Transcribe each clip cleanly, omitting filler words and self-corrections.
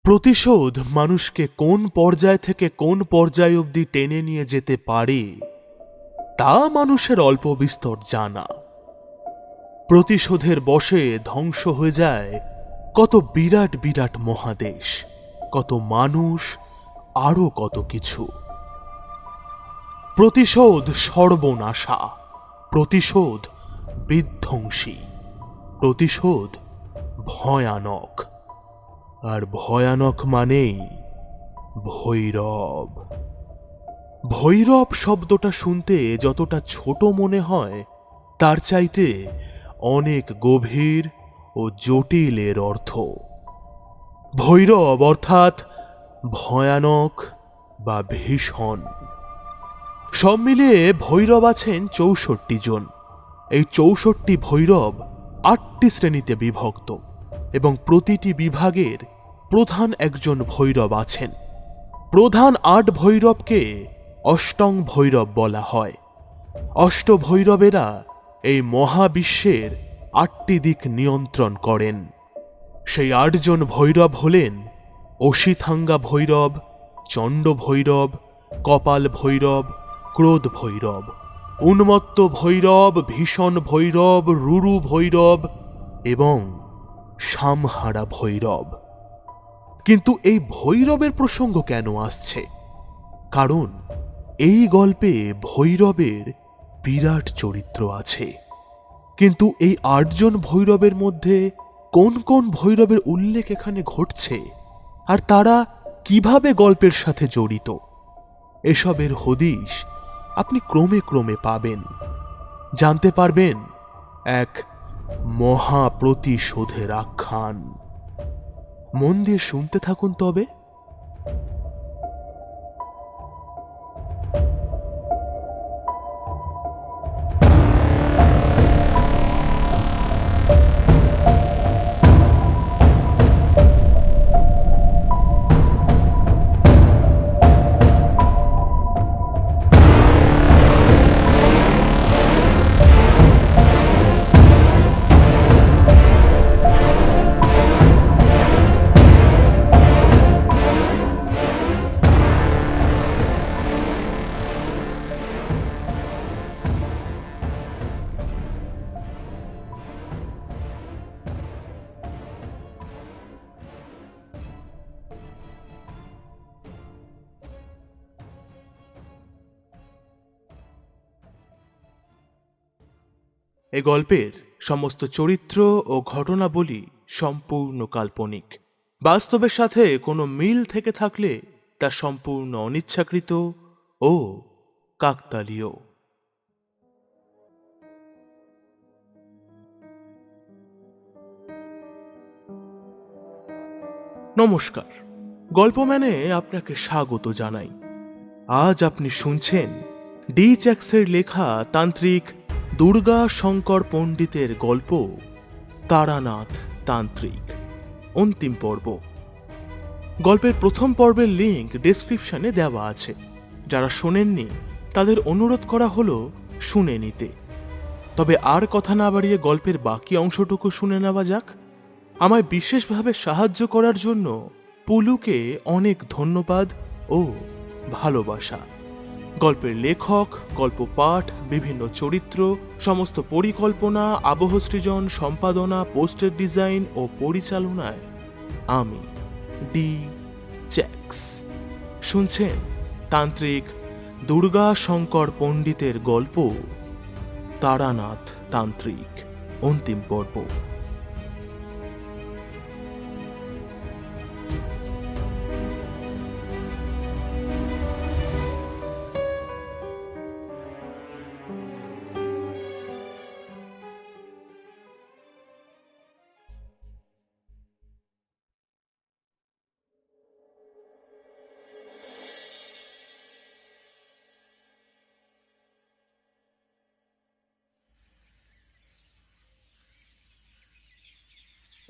প্রতিশোধ মানুষকে কোন পর্যায় থেকে কোন পর্যায় অবধি টেনে নিয়ে যেতে পারে তা মানুষের অল্প বিস্তর জানা। প্রতিশোধের বশে ধ্বংস হয়ে যায় কত বিরাট বিরাট মহাদেশ, কত মানুষ, আরো কত কিছু। প্রতিশোধ সর্বনাশা, প্রতিশোধ বিধ্বংসী, প্রতিশোধ ভয়ানক। আর ভয়ানক মানেই ভৈরব। ভৈরব শব্দটা শুনতে যতটা ছোট মনে হয় তার চাইতে অনেক গভীর ও জটিল এর অর্থ। ভৈরব অর্থাৎ ভয়ানক বা ভীষণ। সব মিলিয়ে ভৈরব আছেন ৬৪ জন। এই ৬৪ ভৈরব ৮টি শ্রেণীতে বিভক্ত এবং প্রতিটি বিভাগের প্রধান একজন ভৈরব আছেন। প্রধান ৮ ভৈরবকে অষ্টং ভৈরব বলা হয়। অষ্টভৈরবেরা এই মহাবিশ্বের ৮টি দিক নিয়ন্ত্রণ করেন। সেই ৮ জন ভৈরব হলেন অশিথাঙ্গা ভৈরব, চণ্ড ভৈরব, কপাল ভৈরব, ক্রোধ ভৈরব, উন্মত্ত ভৈরব, ভীষণ ভৈরব, রুরু ভৈরব এবং সামহারা ভৈরব। কিন্তু এই ভৈরবের প্রসঙ্গ কেন আসছে? কারণ এই গল্পে ভৈরবের বিরাট চরিত্র আছে। কিন্তু এই ৮ জন ভৈরবের মধ্যে কোন কোন ভৈরবের উল্লেখ এখানে ঘটছে আর তারা কিভাবে গল্পের সাথে জড়িত, এসবের হদিশ আপনি ক্রমে ক্রমে পাবেন, জানতে পারবেন এক মহাপ্রতিশোধের আখ্যান। মন দিয়ে শুনতে থাকুন তবে। এই গল্পের সমস্ত চরিত্র ও ঘটনাবলী সম্পূর্ণ কাল্পনিক। বাস্তবের সাথে কোনো মিল থেকে থাকলে তা সম্পূর্ণ অনিচ্ছাকৃত ও কাকতালীয়। নমস্কার, গল্পম্যানে আপনাকে স্বাগত জানাই। আজ আপনি শুনছেন ডি চ্যাক্সের লেখা তান্ত্রিক দুর্গা শঙ্কর পণ্ডিতের গল্প তারানাথ তান্ত্রিক, অন্তিম পর্ব। গল্পের প্রথম পর্বের লিঙ্ক ডেসক্রিপশনে দেওয়া আছে। যারা শোনেননি তাদের অনুরোধ করা হলো শুনে নিতে। তবে আর কথা না বাড়িয়ে গল্পের বাকি অংশটুকু শুনে নেওয়া যাক। আমায় বিশেষভাবে সাহায্য করার জন্য পুলুকে অনেক ধন্যবাদ ও ভালোবাসা। গল্পের লেখক, গল্প পাঠ, বিভিন্ন চরিত্র, সমস্ত পরিকল্পনা, আবহ সৃজন, সম্পাদনা, পোস্টার ডিজাইন ও পরিচালনায় আমি ডি চ্যাক্স। শুনছেন তান্ত্রিক দুর্গা শঙ্কর পণ্ডিতের গল্প তারানাথ তান্ত্রিক, অন্তিম পর্ব।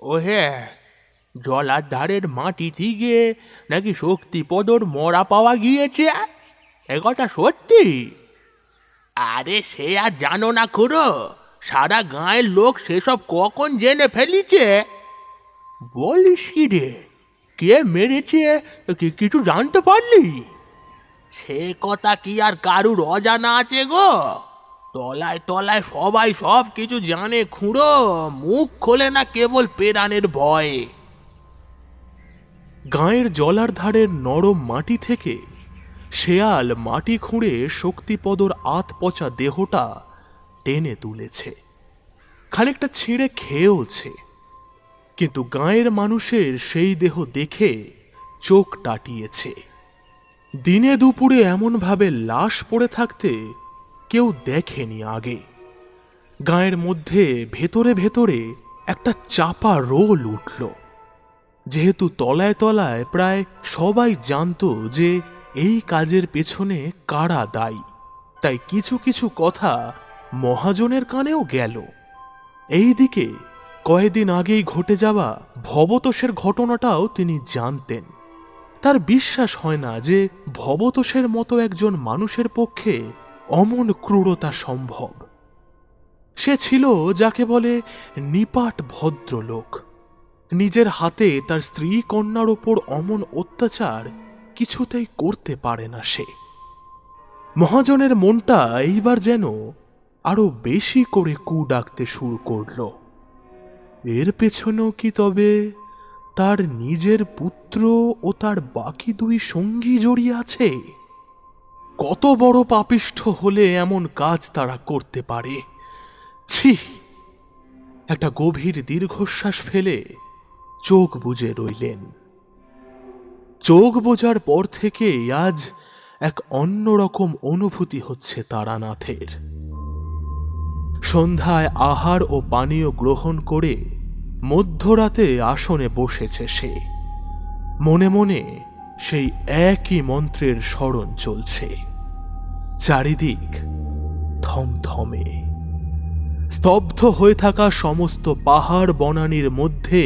ওহে, জলার ধারের মাটি থেকে নাকি শক্তিপদর মরা পাওয়া গিয়েছে, একথা সত্যি? আরে সে আর জানো না খুড়ো, সারা গাঁয়ের লোক সেসব কখন জেনে ফেলিছে। বলিস কি রে? কে মেরেছে কিছু জানতে পারলি? সে কথা কি আর কারুর অজানা আছে গো? তলায় তলায় সবাই সব কিছু জানে খুঁড়ো, মুখ খোলে না কেবল পেরানের ভয়ে। গাঁয়ের জলার ধারের নরম মাটি থেকে শেয়াল মাটি খুঁড়ে শক্তিপদর আত পচা দেহটা টেনে তুলেছে, খানিকটা ছিঁড়ে খেয়েওছে। কিন্তু গাঁয়ের মানুষের সেই দেহ দেখে চোখ টাটিয়েছে। দিনে দুপুরে এমনভাবে লাশ পড়ে থাকতে কেউ দেখেনি আগে। গাঁয়ের মধ্যে ভেতরে ভেতরে একটা চাপা রোল উঠল। যেহেতু তলায় তলায় প্রায় সবাই জানতো যে এই কাজের পেছনে কারা দায়ী, তাই কিছু কিছু কথা মহাজনের কানেও গেল। এইদিকে কয়েকদিন আগেই ঘটে যাওয়া ভবতোষের ঘটনাটাও তিনি জানতেন। তার বিশ্বাস হয় না যে ভবতোষের মতো একজন মানুষের পক্ষে অমন ক্রূরতা সম্ভব। সে ছিল যাকে বলে নিপাট ভদ্রলোক। নিজের হাতে তার স্ত্রী কন্যার ওপর অমন অত্যাচার কিছুতেই করতে পারে না সে। মহাজনের মনটা এইবার যেন আরো বেশি করে কু ডাকতে শুরু করল। এর পেছনেও কি তবে তার নিজের পুত্র ও তার বাকি দুই সঙ্গী জড়িয়ে আছে? কত বড় পাপিষ্ঠ হলে এমন কাজ তারা করতে পারে? ছি! একটা গভীর দীর্ঘশ্বাস ফেলে চোখ বুজে রইলেন। চোখ বোজার পর থেকে আজ এক অন্যরকম অনুভূতি হচ্ছে তারানাথের। সন্ধ্যায় আহার ও পানীয় গ্রহণ করে মধ্যরাতে আসনে বসেছে সে। মনে মনে সেই একই মন্ত্রের স্মরণ চলছে। চারিদিক থমথমে। স্তব্ধ হয়ে থাকা সমস্ত পাহাড় বনানীর মধ্যে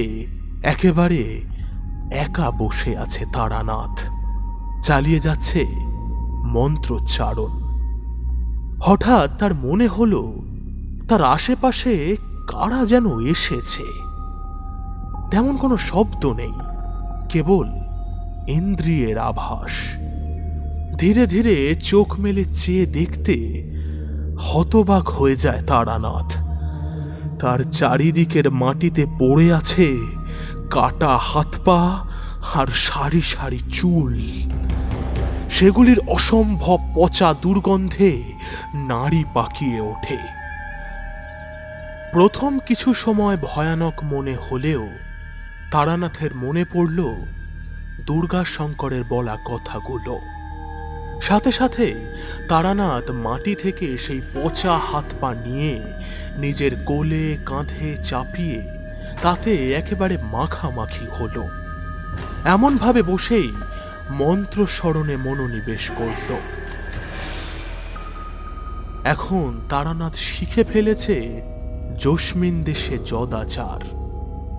একেবারে একা বসে আছে তারানাথ, চালিয়ে যাচ্ছে মন্ত্রোচ্চারণ। হঠাৎ তার মনে হলো তার আশেপাশে কারা যেন এসেছে। তেমন কোনো শব্দ নেই, কেবল ইন্দ্রিয়ের আভাস। ধীরে ধীরে চোখ মেলে চেয়ে দেখতে হতবাক হয়ে যায় তারানাথ। তার চারিদিকের মাটিতে পড়ে আছে কাটা হাত পা আর সারি সারি চুল। সেগুলির অসম্ভব পচা দুর্গন্ধে নাড়ি পাকিয়ে ওঠে। প্রথম কিছু সময় ভয়ানক মনে হলেও তারানাথের মনে পড়ল দুর্গাশঙ্করের বলা কথাগুলো। সাথে সাথে তারানাথ মাটি থেকে সেই পচা হাত পা নিয়ে নিজের কোলে কাঁধে চাপিয়ে তাতে একেবারে মাখামাখি হলো। এমনভাবে বসেই মন্ত্র স্মরণে মনোনিবেশ করল। এখন তারানাথ শিখে ফেলেছে জসমিন দেশে যদাচার।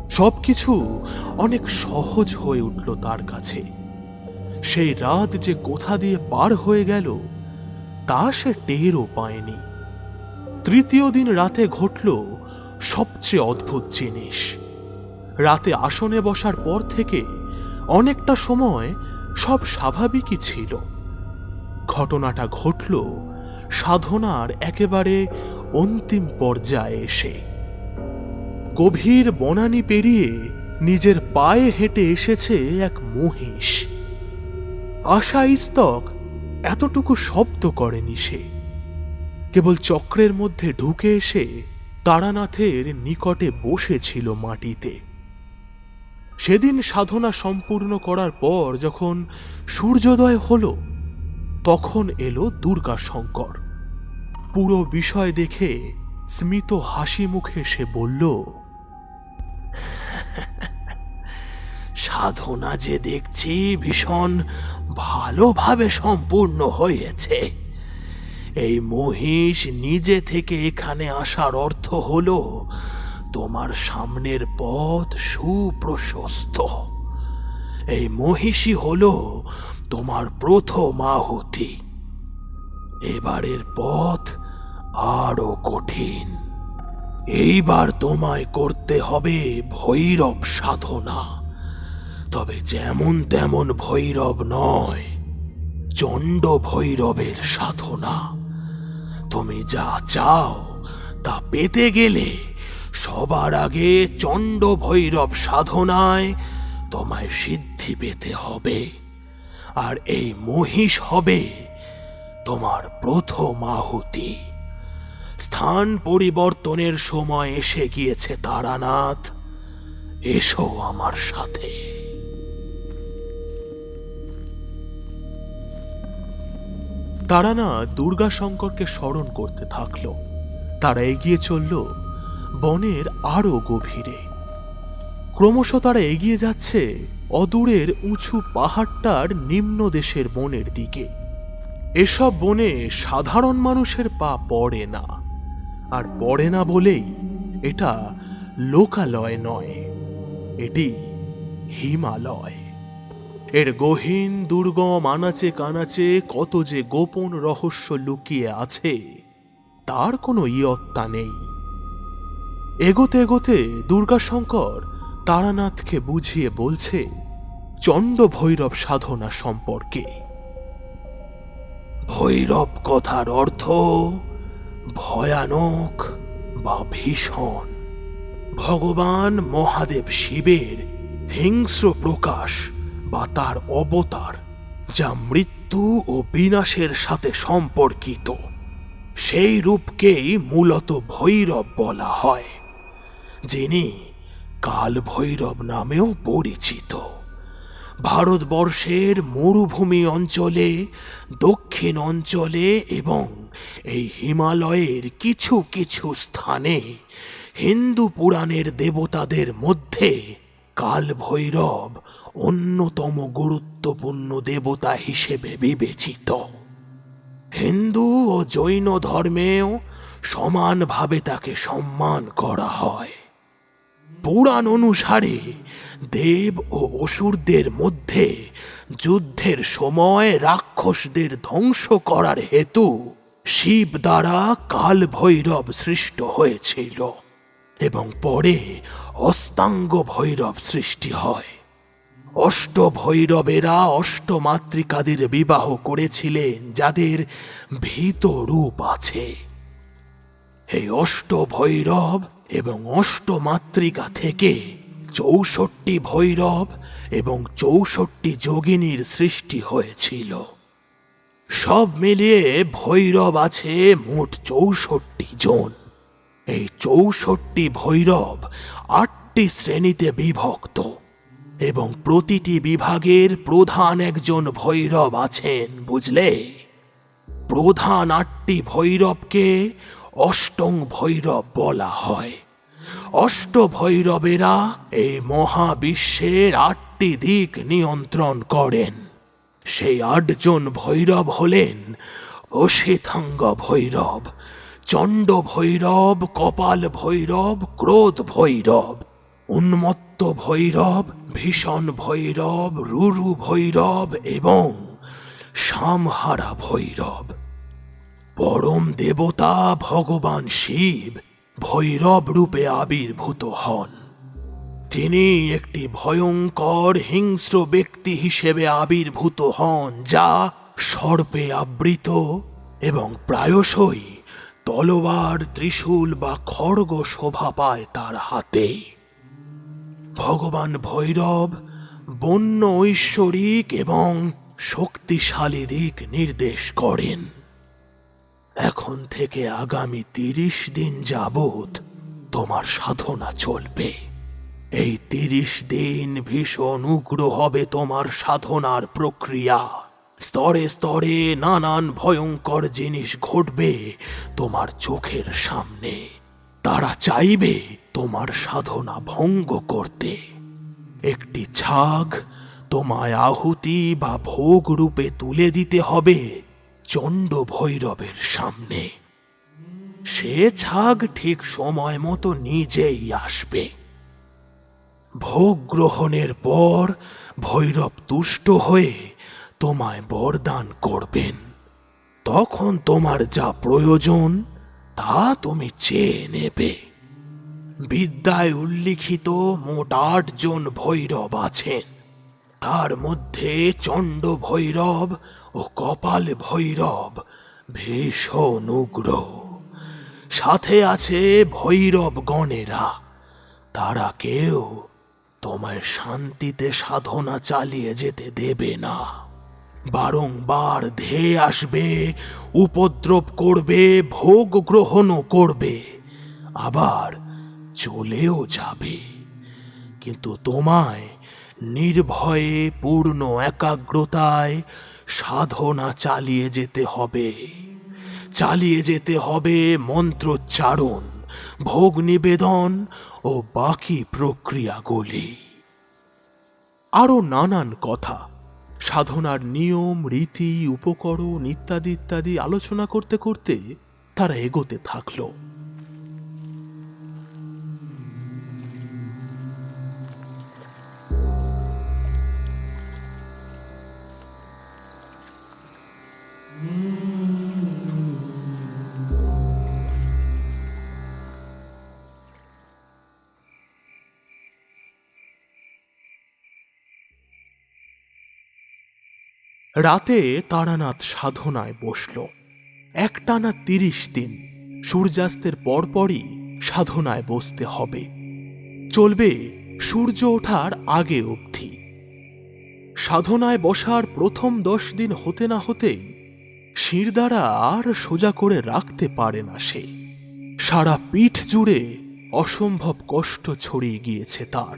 সবকিছু অনেক সহজ হয়ে উঠল তার কাছে। সেই রাত যে কোথা দিয়ে পার হয়ে গেল তা সে টেরও পায়নি। তৃতীয় দিন রাতে ঘটল সবচেয়ে অদ্ভুত জিনিস। রাতে আসনে বসার পর থেকে অনেকটা সময় সব স্বাভাবিকই ছিল। ঘটনাটা ঘটল সাধনার একেবারে অন্তিম পর্যায়ে এসে। গভীর বনানী পেরিয়ে নিজের পায়ে হেঁটে এসেছে এক মহিষ। আশা ইস্তক এতটুকু শব্দ করেনি সে। কেবল চক্রের মধ্যে ঢুকে এসে তারানাথের নিকটে বসেছিল মাটিতে। সেদিন সাধনা সম্পূর্ণ করার পর যখন সূর্যোদয় হলো তখন এলো দুর্গাশঙ্কর। পুরো বিষয় দেখে স্মিত হাসি মুখে সে বলল, সাধনা যে দেখছি ভীষণ ভালোভাবে সম্পূর্ণ হয়েছে। এই মহিষ নিজে থেকে এখানে আসার অর্থ হলো তোমার সামনের পথ সুপ্রশস্ত। এই মহিষই হলো তোমার প্রথম আহুতি। এবারের পথ আরো কঠিন। এইবার তোমায় করতে হবে ভৈরব সাধনা। তবে যেমন তেমন ভৈরব নয়, চণ্ড ভৈরবের সাধনা। তুমি যা চাও তা পেতে গেলে সবার আগে চণ্ড ভৈরব সাধনায় তোমায় সিদ্ধি পেতে হবে। আর এই মহিষ হবে তোমার প্রথম আহুতি। স্থান পরিবর্তনের সময় এসে গিয়েছে তারানাথ, এসো আমার সাথে। তারানাথ দুর্গাশঙ্করকে স্মরণ করতে থাকল। তারা এগিয়ে চলল বনের আরো গভীরে। ক্রমশ তারা এগিয়ে যাচ্ছে অদূরের উঁচু পাহাড়টার নিম্ন দেশের বনের দিকে। এসব বনে সাধারণ মানুষের পা পড়ে না, আর পড়ে না বলেই এটা লোকালয় নয়, এটি হিমালয়। এর গহীন দুর্গম আনাচে কানাচে কত যে গোপন রহস্য লুকিয়ে আছে তার কোনো ইয়ত্তা নেই। এগোতে এগোতে দুর্গাশঙ্কর তারানাথকে বুঝিয়ে বলছে চণ্ড ভৈরব সাধনা সম্পর্কে। ভৈরব কথার অর্থ ভয়ানক বা ভীষণ। ভগবান মহাদেব শিবের হিংস্র প্রকাশ বা তার অবতার, যা মৃত্যু ও বিনাশের সাথে সম্পর্কিত। সেই রূপকেই মূলত ভৈরব বলা হয়, যিনি কাল ভৈরব নামেও পরিচিত। ভারতবর্ষের মরুভূমি অঞ্চলে, দক্ষিণ অঞ্চলে এবং এই হিমালয়ের কিছু কিছু স্থানে হিন্দু পুরাণের দেবতাদের মধ্যে কাল ভৈরব অন্যতম গুরুত্বপূর্ণ দেবতা হিসেবে বিবেচিত। হিন্দু ও জৈন ধর্মেও সমানভাবে তাকে সম্মান করা হয়। পুরাণ অনুসারে দেব ও অসুরদের মধ্যে যুদ্ধের সময় রাক্ষসদের ধ্বংস করার হেতু শিব দ্বারা কাল ভৈরব সৃষ্ট হয়েছিল এবং পরে অষ্টাঙ্গ ভৈরব সৃষ্টি হয়। অষ্টভৈরবেরা অষ্টমাতৃকাদের বিবাহ করেছিলেন, যাদের ভীত রূপ আছে। এই অষ্টভৈরব এবং অষ্টমাতৃকা থেকে 64 ভৈরব এবং 64 যোগিনীর সৃষ্টি হয়েছিল। সব মিলিয়ে ভৈরব আছে মোট 64 জন। এই 64 ভৈরব 8টি শ্রেণীতে বিভক্ত এবং প্রতিটি বিভাগের প্রধান একজন ভৈরব আছেন, বুঝলে? প্রধান 8টি ভৈরবকে অষ্টং ভৈরব বলা হয়। অষ্টভৈরবেরা এই মহাবিশ্বের 8টি দিক নিয়ন্ত্রণ করেন। সেই 8 জন ভৈরব হলেন অশ্বেতাঙ্গ ভৈরব, চণ্ড ভৈরব, কপাল ভৈরব, ক্রোধ ভৈরব, উন্মত্ত ভৈরব, ভীষণ ভৈরব, রুরু ভৈরব এবং সামহারা ভৈরব। পরম দেবতা ভগবান শিব ভৈরব রূপে আবির্ভূত হন। তিনি একটি ভয়ঙ্কর হিংস্র ব্যক্তি হিসেবে আবির্ভূত হন, যা সর্পে আবৃত এবং প্রায়শই তলোয়ার, ত্রিশূল বা খড়গ শোভা পায় তার হাতে। ভগবান ভৈরব বন্য ঐশ্বরিক এবং শক্তিশালী দিক নির্দেশ করেন। এখন থেকে আগামী 30 দিন যাবৎ তোমার সাধনা চলবে। এই 30 দিন ভীষণ উগ্র হবে তোমার সাধনার প্রক্রিয়া। স্তরে স্তরে নানান ভয়ঙ্কর জিনিস ঘটবে তোমার চোখের সামনে। তারা চাইবে তোমার সাধনা ভঙ্গ করতে। একটি ছাগ তোমায় আহুতি বা ভোগ রূপে তুলে দিতে হবে চণ্ড ভৈরবের সামনে। সে ছাগ ঠিক সময় মতো নিজেই আসবে। ভোগ গ্রহণের পর ভৈরব তুষ্ট হয়ে তোমায় বরদান করবেন। তখন তোমার যা প্রয়োজন তা তুমি চেয়ে নেবে। বিদ্যায় উল্লিখিত মোট 8 জন ভৈরব আছেন। তার মধ্যে চণ্ড ভৈরব ও কপাল ভৈরব ভীষণ উগ্র, সাথে আছে ভৈরব গণেরা। তারা কেউ তোমায় শান্তিতে সাধনা চালিয়ে যেতে দেবে না। বারংবার ধেয়ে আসবে, উপদ্রব করবে, ভোগ গ্রহণও করবে, আবার চলেও যাবে। কিন্তু তোমায় নির্ভয়ে পূর্ণ একাগ্রতায় সাধনা চালিয়ে যেতে হবে। চালিয়ে যেতে হবে মন্ত্রোচ্চারণ, ভোগ নিবেদন ও বাকি প্রক্রিয়াগুলি। আরো নানান কথা, সাধনার নিয়ম রীতি উপকরণ ইত্যাদি ইত্যাদি আলোচনা করতে করতে তারা এগোতে থাকলো। রাতে তারানাথ সাধনায় বসল। একটানা 30 দিন সূর্যাস্তের পরপরই সাধনায় বসতে হবে, চলবে সূর্য ওঠার আগে অবধি। সাধনায় বসার প্রথম 10 দিন হতে না হতেই শিরদাঁড়া আর সোজা করে রাখতে পারে না সে। সারা পিঠ জুড়ে অসম্ভব কষ্ট ছড়িয়ে গিয়েছে তার।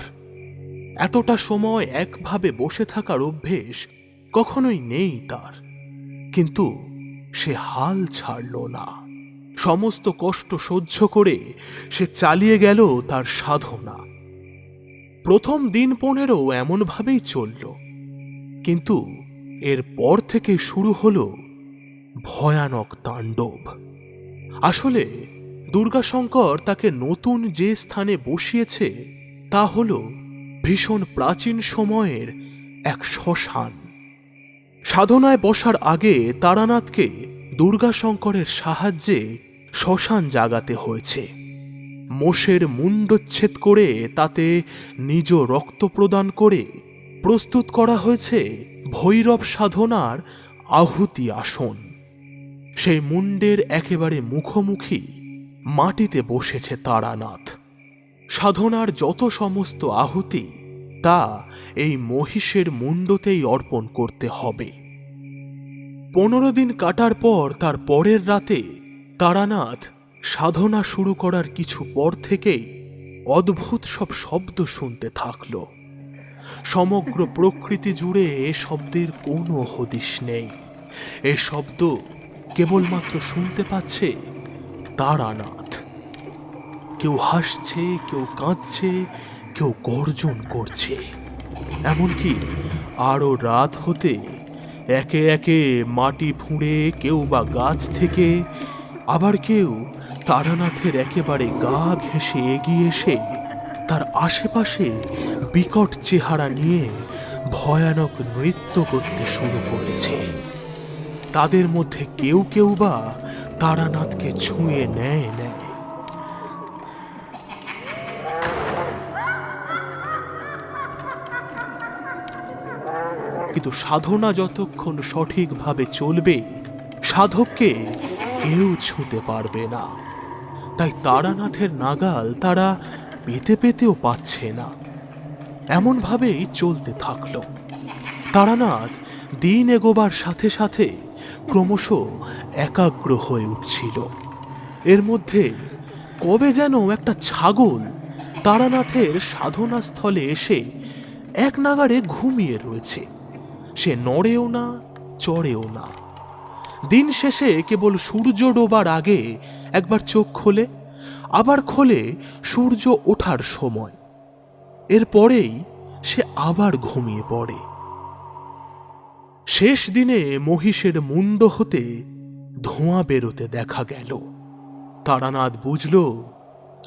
এতটা সময় একভাবে বসে থাকার অভ্যেস কখনোই নেই তার, কিন্তু সে হাল ছাড়ল না। সমস্ত কষ্ট সহ্য করে সে চালিয়ে গেল তার সাধনা। প্রথম দিন 15 এমনভাবেই চলল, কিন্তু এর পর থেকে শুরু হলো ভয়ানক তাণ্ডব। আসলে দুর্গাশঙ্কর তাকে নতুন যে স্থানে বসিয়েছে তা হলো ভীষণ প্রাচীন সময়ের এক শ্মশান। সাধনায় বসার আগে তারানাথকে দুর্গাশঙ্করের সাহায্যে শ্মশান জাগাতে হয়েছে। মোষের মুণ্ডচ্ছেদ করে তাতে নিজ রক্ত প্রদান করে প্রস্তুত করা হয়েছে ভৈরব সাধনার আহুতি আসন। সেই মুণ্ডের একেবারে মুখোমুখি মাটিতে বসেছে তারানাথ। সাধনার যত সমস্ত আহুতি তা এই মহিষের মুণ্ডতেই অর্পণ করতে হবে। 15 দিন কাটার পর তার পরের রাতে তারানাথ সাধনা শুরু করার কিছু পর থেকেই অদ্ভুত সব শব্দ শুনতে থাকল। সমগ্র প্রকৃতি জুড়ে এ শব্দের কোনো হদিশ নেই। এ শব্দ কেবলমাত্র শুনতে পাচ্ছে তারানাথ। কেউ হাসছে, কেউ কাঁদছে, কেউ গর্জন করছে। এমনকি আরো রাত হতে একে একে মাটি ফুঁড়ে কেউ বা গাছ থেকে, আবার কেউ তারানাথের একেবারে গা ঘেঁষে এগিয়ে এসে তার আশেপাশে বিকট চেহারা নিয়ে ভয়ানক নৃত্য করতে শুরু করেছে। তাদের মধ্যে কেউ কেউ বা তারানাথকে ছুঁয়ে নেয়। কিন্তু সাধনা যতক্ষণ সঠিকভাবে চলবে সাধককে কেউ ছুঁতে পারবে না। তাই তারানাথের নাগাল তারা পেতেও পাচ্ছে না। এমনভাবেই চলতে থাকল। তারানাথ দিন এগোবার সাথে সাথে ক্রমশ একাগ্র হয়ে উঠছিল। এর মধ্যে কবে যেন একটা ছাগল তারানাথের সাধনা স্থলে এসে এক নাগাড়ে ঘুমিয়ে রয়েছে। সে নড়েও না, চড়েও না। দিন শেষে কেবল সূর্য ডোবার আগে একবার চোখ খোলে, আবার খোলে সূর্য ওঠার সময়। এরপরেই সে আবার ঘুমিয়ে পড়ে। শেষ দিনে মহিষের মুন্ড হতে ধোঁয়া বেরোতে দেখা গেল। তারানাথ বুঝল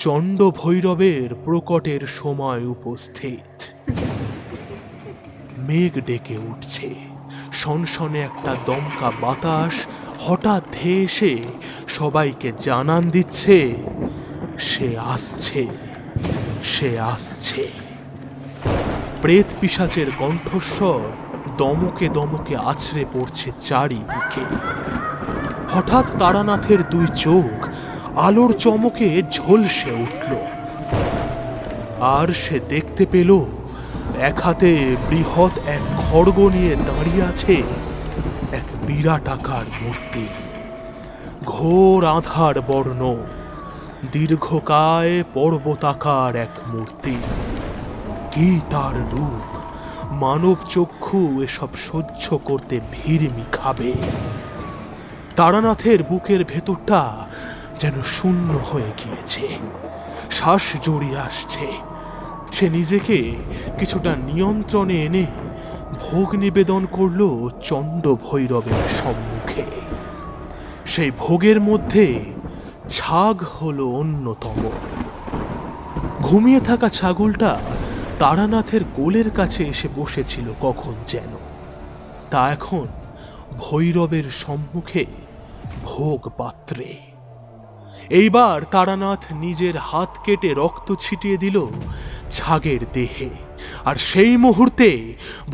চণ্ড ভৈরবের প্রকটের সময় উপস্থিত। মেঘ ডেকে উঠছে। সনসনে একটা দমকা বাতাস হঠাৎ ধেয়ে এসে সবাইকে জানান দিচ্ছে সে আসছে। প্রেত পিশাচের কণ্ঠস্বর দমকে দমকে আছড়ে পড়ছে চারিদিকে। হঠাৎ তারানাথের দুই চোখ আলোর চমকে ঝলসে উঠল, আর সে দেখতে পেল এক হাতে বৃহৎ এক খড়গ নিয়ে দাঁড়িয়ে আছে এক বিরাটাকার মূর্তি। ঘোর আধার বর্ণ, দীর্ঘকায় পর্বতাকার এক মূর্তি। কি তার রূপ! মানব চক্ষু এসব সহ্য করতে ভিড়মি খাবে। তারানাথের বুকের ভেতরটা যেন শূন্য হয়ে গিয়েছে, শ্বাস জড়িয়ে আসছে। সে নিজেকে কিছুটা নিয়ন্ত্রণে এনে ভোগ নিবেদন করল চণ্ড ভৈরবের সম্মুখে। সেই ভোগের মধ্যে ছাগ হলো অন্যতম। ঘুমিয়ে থাকা ছাগলটা তারানাথের কোলের কাছে এসে বসেছিল কখন যেন, তা এখন ভৈরবের সম্মুখে ভোগ পাত্রে। এইবার তারানাথ নিজের হাত কেটে রক্ত ছিটিয়ে দিল ছাগের দেহে, আর সেই মুহূর্তে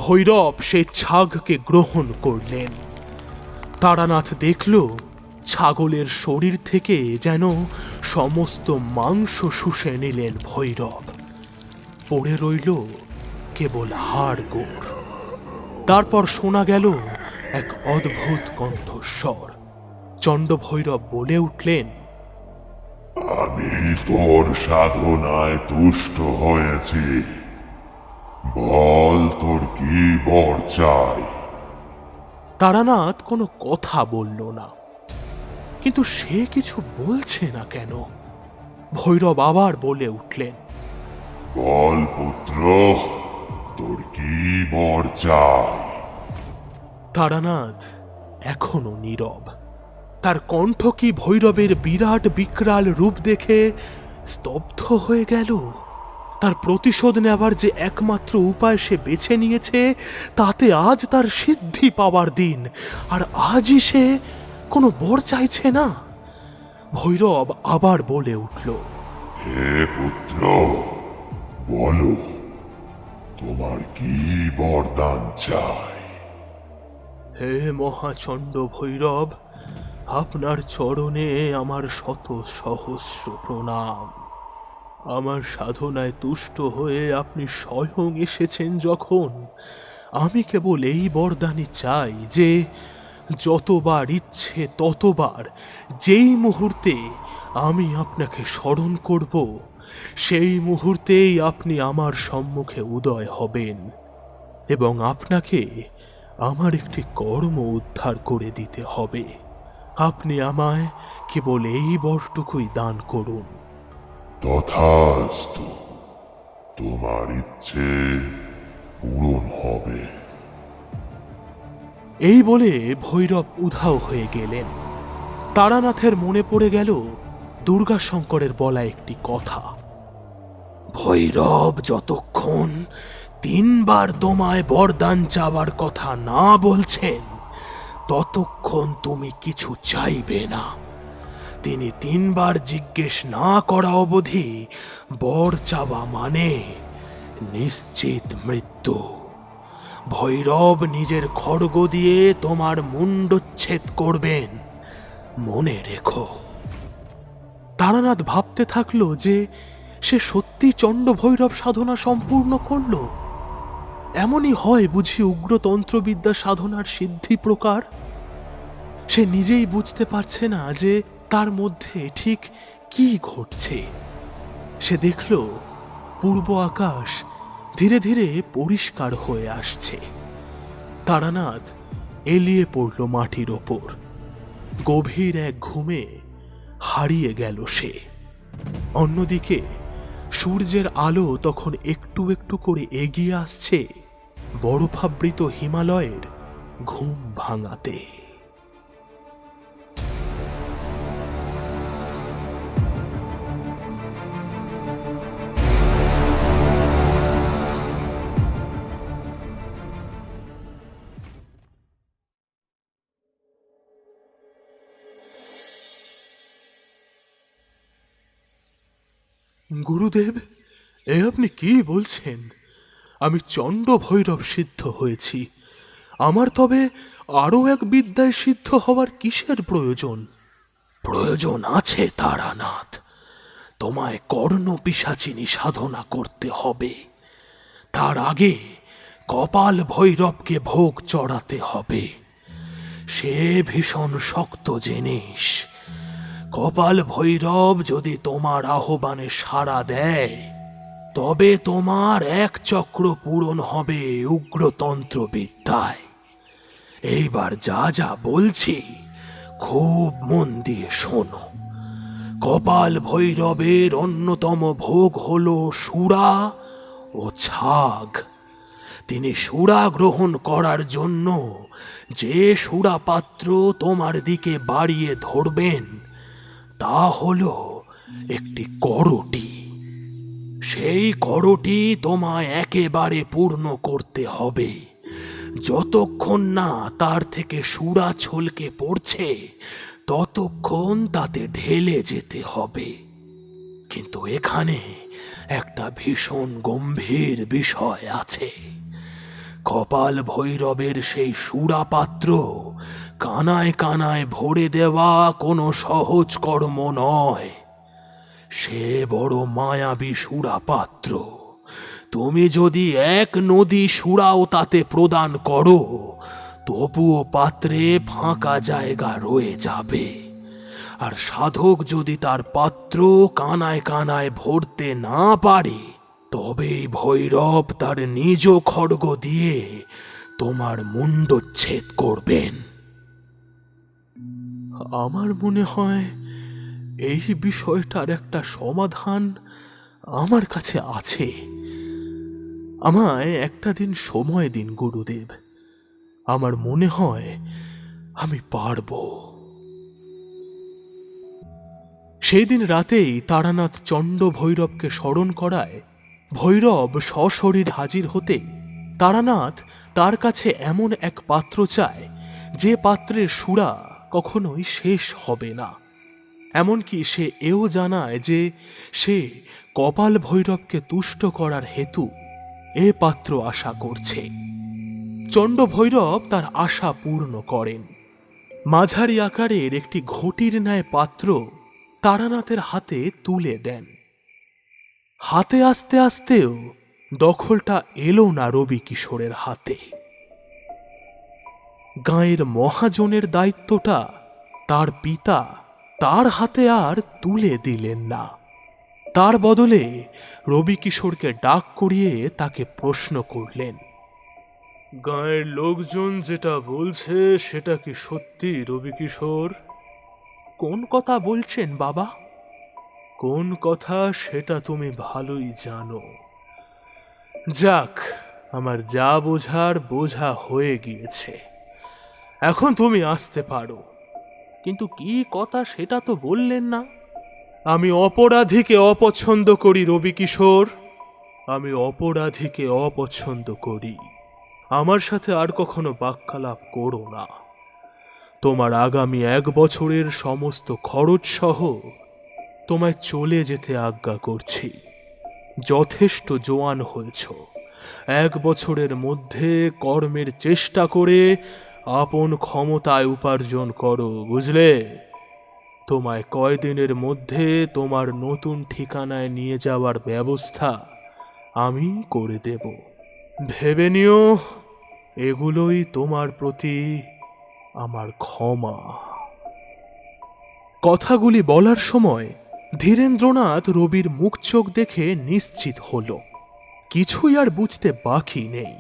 ভৈরব সেই ছাগকে গ্রহণ করলেন। তারানাথ দেখল ছাগলের শরীর থেকে যেন সমস্ত মাংস শুষে নিলেন ভৈরব। পড়ে রইল কেবল হাড় গোড়। তারপর শোনা গেল এক অদ্ভুত কণ্ঠস্বর। চণ্ড ভৈরব বলে উঠলেন, আমি তোর সাধনায় তুষ্ট হয়েছি, বল তোর কি বর চাই। তারানাথ কোনো কথা বলল না, কিন্তু সে কিছু বলছে না কেন? ভৈরব আবার বলে উঠলেন, বল পুত্র, তোর কি বর চাই। তারানাথ এখনো নীরব। তার কণ্ঠ কি ভৈরবের বিরাট বিকরাল রূপ দেখে স্তব্ধ হয়ে গেল? তার প্রতিশোধ নেবার যে একমাত্র উপায় সে বেছে নিয়েছে, তাতে আজ তার সিদ্ধি পাওয়ার দিন, আর আজই সে কোনো বর চাইছে না। ভৈরব আবার বলে উঠল, হে পুত্র, বলো তোমার কি বরদান চাই। হে মহাচণ্ড ভৈরব, আপনার চরণে আমার শত সহস্র প্রণাম। আমার সাধনায় তুষ্ট হয়ে আপনি স্বয়ং এসেছেন যখন, আমি কেবল এই বরদানই চাই যে যতবার ইচ্ছে ততবার, যেই মুহূর্তে আমি আপনাকে স্মরণ করব, সেই মুহূর্তেই আপনি আমার সম্মুখে উদয় হবেন, এবং আপনাকে আমার একটি কর্ম উদ্ধার করে দিতে হবে। আপনি আমায় কেবল এই বরটুকুই দান করুন। তথাস্তু, তোমার ইচ্ছে পূরণ হবে। এই বলে ভৈরব উধাও হয়ে গেলেন। তারানাথের মনে পড়ে গেল দুর্গাশঙ্করের বলা একটি কথা, ভৈরব যতক্ষণ 3 বার তোমায় বরদান চাওয়ার কথা না বলছেন, ততক্ষণ তুমি কিছু চাইবে না। তিনি 3 বার জিজ্ঞেস না করা অবধি বর চাওয়া মানে নিশ্চিত মৃত্যু। ভৈরব নিজের খড়গ দিয়ে তোমার মুণ্ডচ্ছেদ করবেন, মনে রেখো। তারানাথ ভাবতে থাকলো যে সে সত্যি চণ্ড ভৈরব সাধনা সম্পূর্ণ করল। এমনই হয় বুঝি উগ্রতন্ত্রবিদ্যা সাধনার সিদ্ধি প্রকার। সে নিজেই বুঝতে পারছে না যে তার মধ্যে ঠিক কি ঘটছে। সে দেখল পূর্ব আকাশ ধীরে ধীরে পরিষ্কার হয়ে আসছে। তারানাথ এলিয়ে পড়ল মাটির ওপর। গভীর এক ঘুমে হারিয়ে গেল সে। অন্যদিকে সূর্যের আলো তখন একটু একটু করে এগিয়ে আসছে বরফাবৃত হিমালয়ের ঘুম ভাঙাতে। গুরুদেব, এ আপনি কি বলছেন? আমি চণ্ড ভৈরব সিদ্ধ হয়েছি, আমার তবে আরও এক বিদ্যায় সিদ্ধ হওয়ার কিসের প্রয়োজন? প্রয়োজন আছে তারানাথ, তোমায় কর্ণ পিশাচিনী সাধনা করতে হবে। তার আগে কপাল ভৈরবকে ভোগ চড়াতে হবে। সে ভীষণ শক্ত জিনিস। কপাল ভৈরব যদি তোমার আহ্বানে সাড়া দেয়, তবে তোমার এক চক্র পূরণ হবে উগ্রতন্ত্র বিদ্যায়। এইবার যা যা বলছি খুব মন দিয়ে শোনো। কপাল ভৈরবের অন্যতম ভোগ হলো সুরা ও ছাগ। তিনি সুরা গ্রহণ করার জন্য যে সুরা পাত্র তোমার দিকে বাড়িয়ে ধরবেন তা হলো একটি করটি। সেই করটি তোমায় একেবারে পূর্ণ করতে হবে। যতক্ষণ না তার থেকে সুরা ছলকে পড়ছে ততক্ষণ তাতে ঢেলে যেতে হবে। কিন্তু এখানে একটা ভীষণ গম্ভীর বিষয় আছে। কপাল ভৈরবের সেই সুরা পাত্র কানায় কানায় ভরে দেওয়া কোনো সহজ কর্ম নয়। সে বড় মায়াবী সুরা পাত্র। তুমি যদি এক নদী সুরাও তাতে প্রদান করো, তবুও পাত্রে ফাঁকা জায়গা রয়ে যাবে। আর সাধক যদি তার পাত্র কানায় কানায় ভরতে না পারে, তবেই ভৈরব তার নিজ খড়গ দিয়ে তোমার মুণ্ডচ্ছেদ করবেন। আমার মনে হয় এই বিষয়টার একটা সমাধান আমার কাছে আছে। আমায় একটা দিন সময় দিন গুরুদেব, আমার মনে হয় আমি পারব। সেই দিন রাতেই তারানাথ চণ্ড ভৈরবকে স্মরণ করায় ভৈরব সশরীর হাজির হতে তারানাথ তার কাছে এমন এক পাত্র চায় যে পাত্রের সুরা কখনোই শেষ হবে না। এমনকি সে এও জানায় যে সে কপাল ভৈরবকে তুষ্ট করার হেতু এ পাত্র আশা করছে। চণ্ড ভৈরব তার আশা পূর্ণ করেন। মাঝারি আকারের একটি ঘটির ন্যায় পাত্র তারানাথের হাতে তুলে দেন। হাতে আসতে আসতেও দখলটা এলো না রবি কিশোরের হাতে। গাঁয়ের মহাজনের দায়িত্বটা তার পিতা তার হাতে আর তুলে দিলেন না। তার বদলে রবি কিশোরকে ডাক করিয়ে তাকে প্রশ্ন করলেন, গাঁয়ের লোকজন যেটা বলছে সেটা কি সত্যি রবি কিশোর? কোন কথা বলছেন বাবা? কোন কথা সেটা তুমি ভালোই জানো। যাক, আমার যা বোঝার বোঝা হয়ে গিয়েছে, এখন তুমি আসতে পারো। কিন্তু কি কথা সেটা তো বললেন না। আমি অপরাধীকে অপছন্দ করি রবি কিশোর, আমি অপরাধীকে অপছন্দ করি। আমার সাথে আর কখনো বাক্যালাপ করো না। তোমার আগামী 1 বছরের সমস্ত খরচ সহ তোমায় চলে যেতে আজ্ঞা করছি। যথেষ্ট জোয়ান হয়েছ। 1 বছরের মধ্যে কর্মের চেষ্টা করে আপন ক্ষমতায় উপার্জন করো, বুঝলে? তোমায় কয়দিনের মধ্যে তোমার নতুন ঠিকানায় নিয়ে যাওয়ার ব্যবস্থা আমি করে দেব। ভেবে নিও, এগুলোই তোমার প্রতি আমার ক্ষমা। কথাগুলি বলার সময় ধীরেন্দ্রনাথ রবির মুখ চোখ দেখে নিশ্চিত হল কিছুই আর বুঝতে বাকি নেই।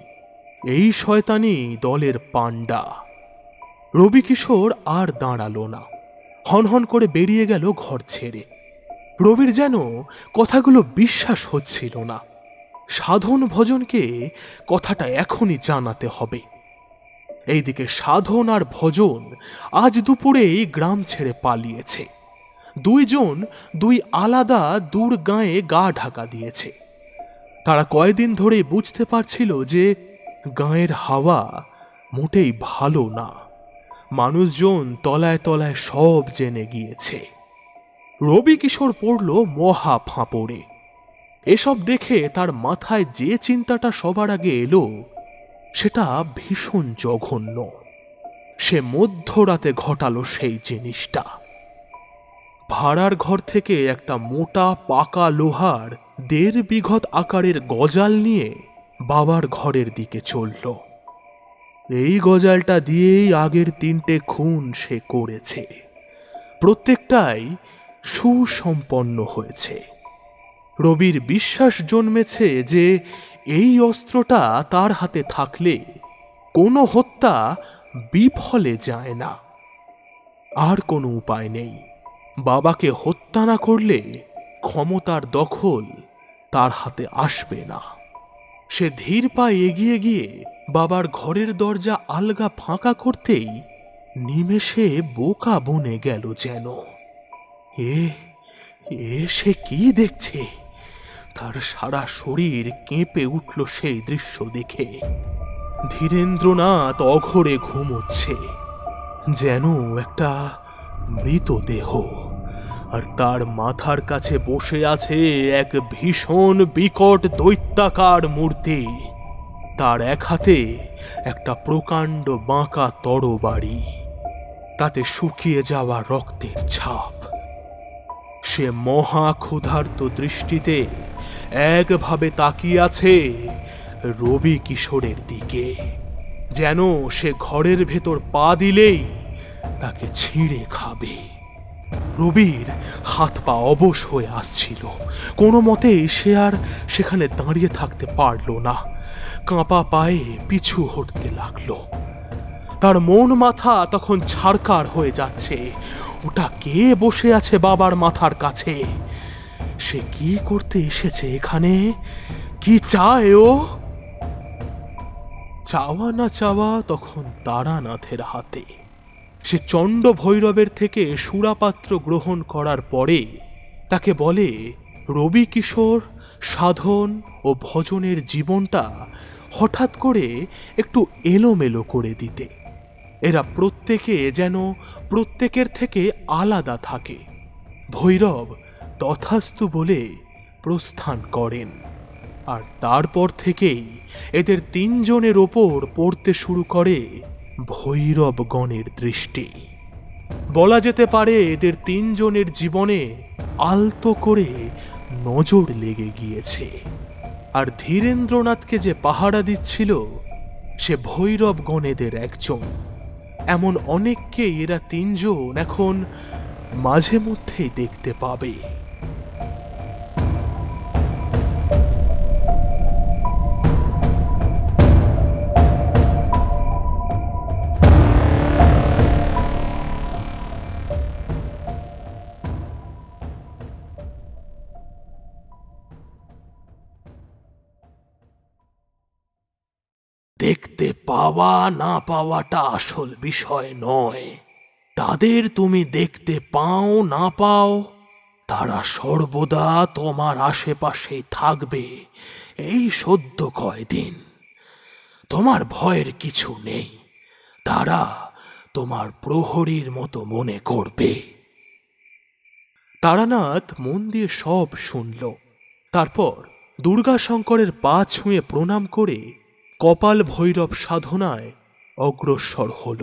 এই শয়তানি দলের পাণ্ডা। রবি কিশোর আর দাঁড়ালো না, হনহন করে বেরিয়ে গেল ঘর ছেড়ে। রবির যেন কথাগুলো বিশ্বাস হচ্ছিল না। সাধন ভজনকে কথাটা এখনই জানাতে হবে। এইদিকে সাধন আর ভজন আজ দুপুরেই গ্রাম ছেড়ে পালিয়েছে। 2 জন 2 আলাদা দূর গাঁয়ে গা ঢাকা দিয়েছে। তারা কয়দিন ধরেই বুঝতে পারছিল যে গাঁয়ের হাওয়া মোটেই ভালো না। মানুষজন তলায় তলায় সব জেনে গিয়েছে। রবি কিশোর পড়ল মহা ফাঁপড়ে। এসব দেখে তার মাথায় যে চিন্তাটা সবার আগে এলো সেটা ভীষণ জঘন্য। সে মধ্যরাতে ঘটালো সেই জিনিসটা। ভাড়ার ঘর থেকে একটা মোটা পাকা লোহার 1.5 বিঘত আকারের গজাল নিয়ে বাবার ঘরের দিকে চলল। এই গজালটা দিয়েই আগের 3টে খুন সে করেছে, প্রত্যেকটাই সুসম্পন্ন হয়েছে। রবির বিশ্বাস জন্মেছে যে এই অস্ত্রটা তার হাতে থাকলে কোনো হত্যা বিফলে যায় না। আর কোনো উপায় নেই, বাবাকে হত্যা না করলে ক্ষমতার দখল তার হাতে আসবে না। সে ধীর পায়ে এগিয়ে গিয়ে বাবার ঘরের দরজা আলগা ফাঁকা করতেই নিমেষে বোকা বনে গেল যেন। সে কি দেখছে? তার সারা শরীর কেঁপে উঠল সেই দৃশ্য দেখে। ধীরেন্দ্রনাথ অঘরে ঘুমোচ্ছে, যেন একটা মৃতদেহ, আর তার মাথার কাছে বসে আছে এক ভীষণ বিকট দৈত্যাকার মূর্তি। তার এক হাতে একটা প্রকাণ্ড বাঁকা তরবারি, তাতে শুকিয়ে যাওয়া রক্তের ছাপ। সে মহা ক্ষুধার্ত দৃষ্টিতে একভাবে তাকিয়ে আছে রবি কিশোরের দিকে, যেন সে ঘরের ভেতর পা দিলেই তাকে ছিঁড়ে খাবে। রবির হাত পা অবশ হয়ে আসছিল, কোনো মতেই সে আর সেখানে দাঁড়িয়ে থাকতে পারল না। কাঁপা পায়ে পিছু হটতে লাগলো। তার মন মাথা তখন ছাড়কাড় হয়ে যাচ্ছে। ওটা কে বসে আছে বাবার মাথার কাছে? সে কি করতে এসেছে এখানে? কি চায় ও? চাওয়া না চাওয়া তখন তারানাথের হাতে। সে চণ্ড ভৈরবের থেকে সুরাপাত্র গ্রহণ করার পরে তাকে বলে রবি কিশোর সাধন ও ভজনের জীবনটা হঠাৎ করে একটু এলোমেলো করে দিতে। এরা প্রত্যেকে যেন প্রত্যেকের থেকে আলাদা থাকে। ভৈরব তথাস্তু বলে প্রস্থান করেন, আর তারপর থেকেই এদের 3 জনের ওপর পড়তে শুরু করে ভৈরবগণের দৃষ্টি। বলা যেতে পারে এদের 3 জনের জীবনে আলতো করে নজর লেগে গিয়েছে। আর ধীরেন্দ্রনাথকে যে পাহারা দিচ্ছিল সে ভৈরবগণেদের একজন। এমন অনেককে এরা 3 জন এখন মাঝে মধ্যেই দেখতে পাবে। দেখতে পাওয়া না পাওয়াটা আসল বিষয় নয়। তাদের তুমি দেখতে পাও না পাও, তারা সর্বদা তোমার আশেপাশেই থাকবে এই সদ্য কয়দিন। তোমার ভয়ের কিছু নেই, তারা তোমার প্রহরীর মতো মনে করবে। তারানাথ মন দিয়ে সব শুনল। তারপর দুর্গাশঙ্করের পা ছুঁয়ে প্রণাম করে কপাল ভৈরব সাধনায় অগ্রসর হল।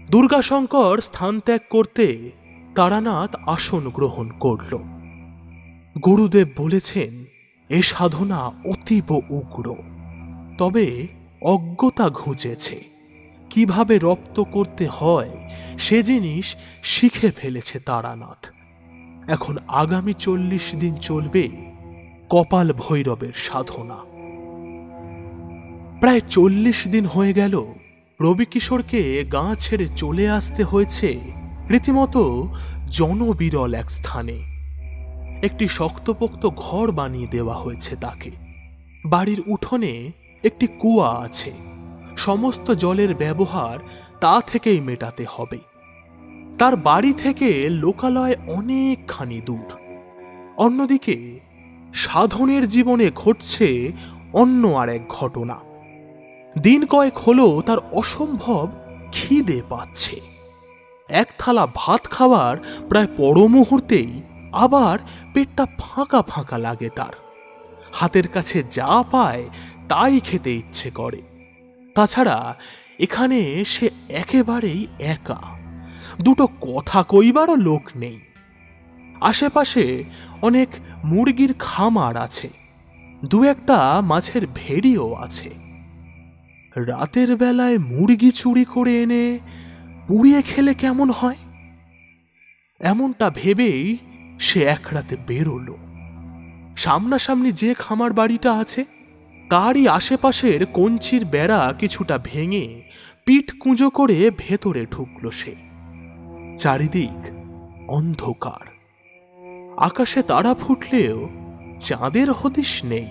দুর্গাশঙ্কর স্থান ত্যাগ করতে তারানাথ আসন গ্রহণ করল। গুরুদেব বলেছেন এ সাধনা অতীব উগ্র, তবে অজ্ঞতা ঘুচেছে। কিভাবে রপ্ত করতে হয় সে জিনিস শিখে ফেলেছে তারানাথ। এখন আগামী 40 দিন চলবে কপাল ভৈরবের সাধনা। প্রায় 40 দিন হয়ে গেল রবি কিশোরকে গাঁ ছেড়ে চলে আসতে হয়েছে রীতিমতো জনবিরল এক স্থানে। একটি শক্তপোক্ত ঘর বানিয়ে দেওয়া হয়েছে তাকে। বাড়ির উঠোনে একটি কুয়া আছে, সমস্ত জলের ব্যবহার তা থেকেই মেটাতে হবে। তার বাড়ি থেকে লোকালয় অনেকখানি দূর। অন্যদিকে সাধনের জীবনে ঘটছে অন্য আর এক ঘটনা। দিন কয়েক হলো তার অসম্ভব খিদে পাচ্ছে। এক থালা ভাত খাওয়ার প্রায় পর মুহূর্তেই আবার পেটটা ফাঁকা ফাঁকা লাগে তার। হাতের কাছে যা পায় তাই খেতে ইচ্ছে করে। তাছাড়া এখানে সে একেবারেই একা, দুটো কথা কইবারও লোক নেই। আশেপাশে অনেক মুরগির খামার আছে, দু একটা মাছের ভেড়িও আছে। রাতের বেলায় মুরগি চুরি করে এনে পুড়িয়ে খেলে কেমন হয়, এমনটা ভেবেই সে এক রাতে বেরোলো। সামনাসামনি যে খামার বাড়িটা আছে তারই আশেপাশের কঞ্চির বেড়া কিছুটা ভেঙে পিঠ কুঁজো করে ভেতরে ঢুকলো সে। চারিদিক অন্ধকার, আকাশে তারা ফুটলেও চাঁদের হদিশ নেই।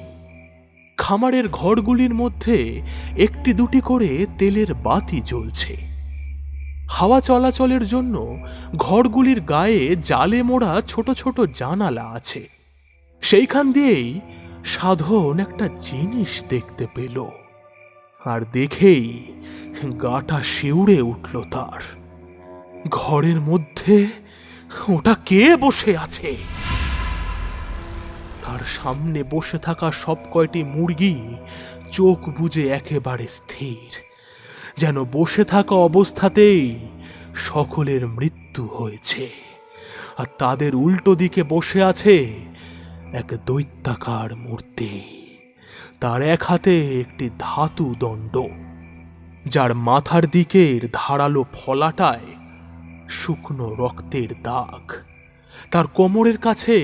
খামারের ঘরগুলির মধ্যে একটি দুটি করে তেলের বাতি জ্বলছে। হাওয়া চলাচলের জন্য ঘরগুলির গায়ে জালে মোড়া ছোট ছোট জানালা আছে। সেইখান দিয়েই সাধন একটা জিনিস দেখতে পেল, আর দেখেই গাটা শিউরে উঠল তার। ঘরের মধ্যে ওটা কে বসে আছে? তার সামনে বসে থাকা সব কয়টি মুরগি চোখ বুজে একেবারে স্থির, যেন বসে থাকা অবস্থাতেই সকলের মৃত্যু হয়েছে। আর তাদের উল্টো দিকে বসে আছে এক দৈত্যাকার মূর্তি। তার এক হাতে একটি ধাতু দণ্ড, যার মাথার দিকের ধারালো ফলাটায় শুকনো রক্তের দাগ। তার কোমরের কাছে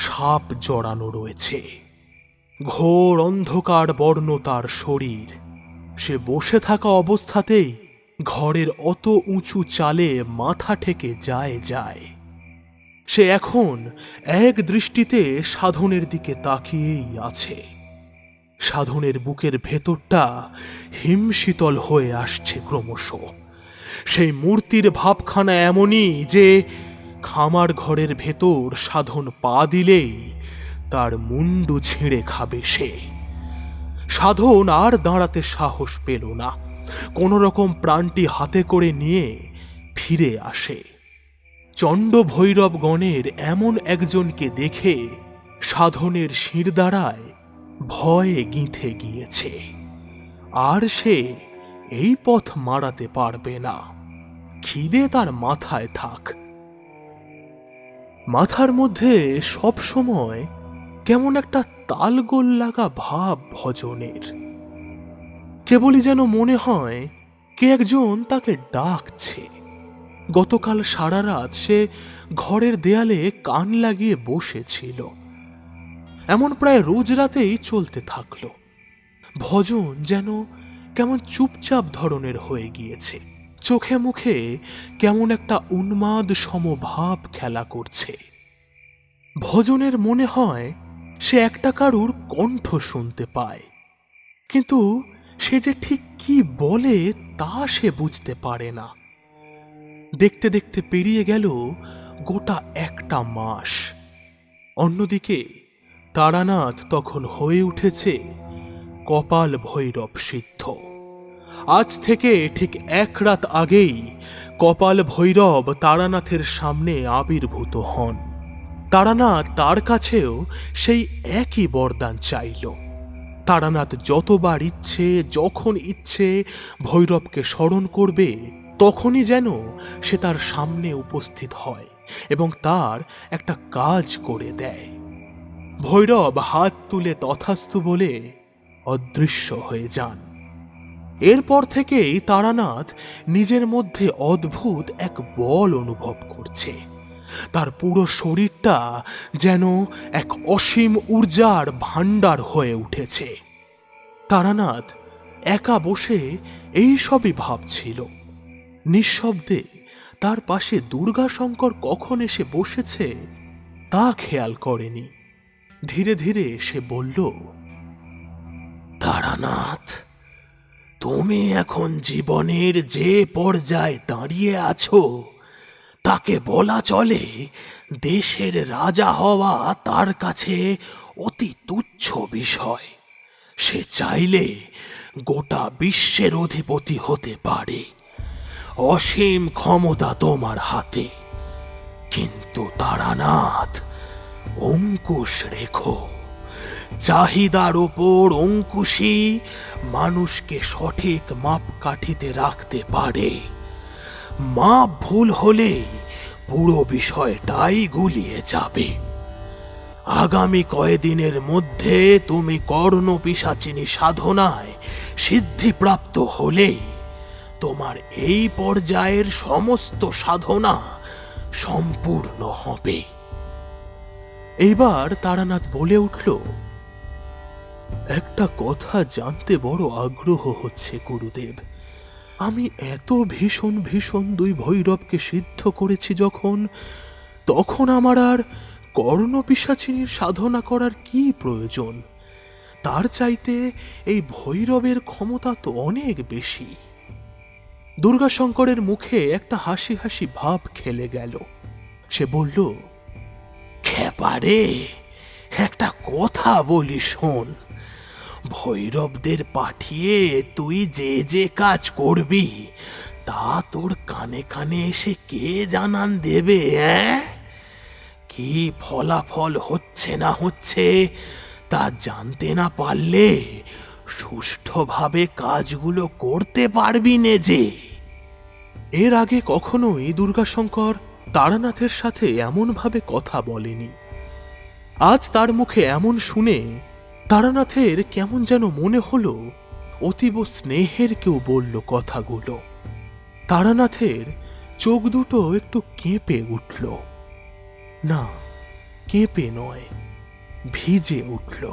সাপ জড়ানো রয়েছে। ঘোর অন্ধকার বর্ণ তার শরীর। সে বসে থাকা অবস্থাতেই ঘরের অত উঁচু চালে মাথা ঠেকে যায়। সে এখন এক দৃষ্টিতে সাধনের দিকে তাকিয়েই আছে। সাধনের বুকের ভেতরটা হিমশীতল হয়ে আসছে ক্রমশ। সেই মূর্তির ভাবখানা এমনই যে খামার ঘরের ভেতর সাধন পা দিলেই তার মুন্ডু ছিঁড়ে খাবে সে। সাধন আর দাঁড়াতে সাহস পেল না, কোন রকম প্রাণটি হাতে করে নিয়ে ফিরে আসে। চণ্ড ভৈরবগণের এমন একজনকে দেখে সাধনের শিরদাঁড়ায় ভয়ে গিঁথে গিয়েছে। আর সে এই পথ মারাতে পারবে না। খিদে তার মাথায় থাক। মাথার মধ্যে সব সময় কেমন একটা তালগোল লাগা ভাব ভজনের। কেবলই যেন মনে হয় কে একজন তাকে ডাকছে। গতকাল সারা রাত সে ঘরের দেয়ালে কান লাগিয়ে বসেছিল। এমন প্রায় রোজ রাতেই চলতে থাকলো। ভজন যেন কেমন চুপচাপ ধরনের হয়ে গিয়েছে। চোখে মুখে কেমন একটা উন্মাদ সমভাব খেলা করছে। ভজনের মনে হয় সে একটা কারুর কণ্ঠ শুনতে পায়, কিন্তু সে যে ঠিক কি বলে তা সে বুঝতে পারে না। দেখতে দেখতে পেরিয়ে গেল গোটা একটা মাস। অন্যদিকে তারানাথ তখন হয়ে উঠেছে কপাল ভৈরব সিদ্ধ। আজ থেকে ঠিক এক রাত আগেই কপাল ভৈরব তারানাথের সামনে আবির্ভূত হন। তারানাথ তার কাছেও সেই একই বরদান চাইল। তারানাথ যতবার ইচ্ছে যখন ইচ্ছে ভৈরবকে স্মরণ করবে, তখনই যেন সে তার সামনে উপস্থিত হয় এবং তার একটা কাজ করে দেয়। ভৈরব হাত তুলে তথাস্তু বলে অদৃশ্য হয়ে যান। এরপর থেকেই তারানাথ নিজের মধ্যে অদ্ভুত এক বল অনুভব করছে। তার পুরো শরীরটা যেন এক অসীম ঊর্জার ভাণ্ডার হয়ে উঠেছে। তারানাথ একা বসে এই সবই ভাবছিল। নিঃশব্দে তার পাশে দুর্গাশঙ্কর কখন এসে বসেছে তা খেয়াল করেনি। ধীরে ধীরে সে বলল, তারানাথ, তুমি এখন জীবনের যে পর্যায়ে দাঁড়িয়ে আছো তাকে বলা চলে দেশের রাজা হওয়া তার কাছে অতি তুচ্ছ বিষয়। সে চাইলে গোটা বিশ্বের অধিপতি হতে পারে। অসীম ক্ষমতা তোমার হাতে। কিন্তু তারানাথ, অঙ্কুশ রেখো। চাহিদার ওপর অঙ্কুশই মানুষকে সঠিক মাপকাঠিতে রাখতে পারে। মাপ ভুল হলেই পুরো বিষয়টাই গুলিয়ে যাবে। আগামী কয়েকদিনের মধ্যে তুমি কর্ণপিশাচিনী সাধনায় সিদ্ধিপ্রাপ্ত হলেই তোমার এই পর্যায়ের সমস্ত সাধনা সম্পূর্ণ হবে। এইবার তারানাথ বলে উঠল, একটা কথা জানতে বড় আগ্রহ হচ্ছে গুরুদেব। আমি এত ভীষণ ভীষণ দুই ভৈরবকে সিদ্ধ করেছি যখন, তখন আমার আর কর্ণপিশাচিনীর সাধনা করার কি প্রয়োজন? তার চাইতে এই ভৈরবের ক্ষমতা তো অনেক বেশি। দুর্গাশঙ্করের মুখে একটা হাসি হাসি ভাব খেলে গেল। সে বলল, খেপারে, একটা কথা বলি শোন। ভৈরবদের পাঠিয়ে তুই যে যে কাজ করবি তা তোর কানে কানে এসে কে জানান দেবে? কি ফলাফল হচ্ছে না হচ্ছে তা জানতে না পারলে সুষ্ঠুভাবে কাজগুলো করতে পারবি নে যে। এর আগে কখনোই দুর্গাশঙ্কর তারানাথের সাথে এমনভাবে কথা বলেনি। আজ তার মুখে এমন শুনে তারানাথের কেমন যেন মনে হলো অতীব স্নেহের কেউ বলল কথাগুলো। তারানাথের চোখ দুটো একটু কেঁপে উঠল। না, কেঁপে নয়, ভিজে উঠল।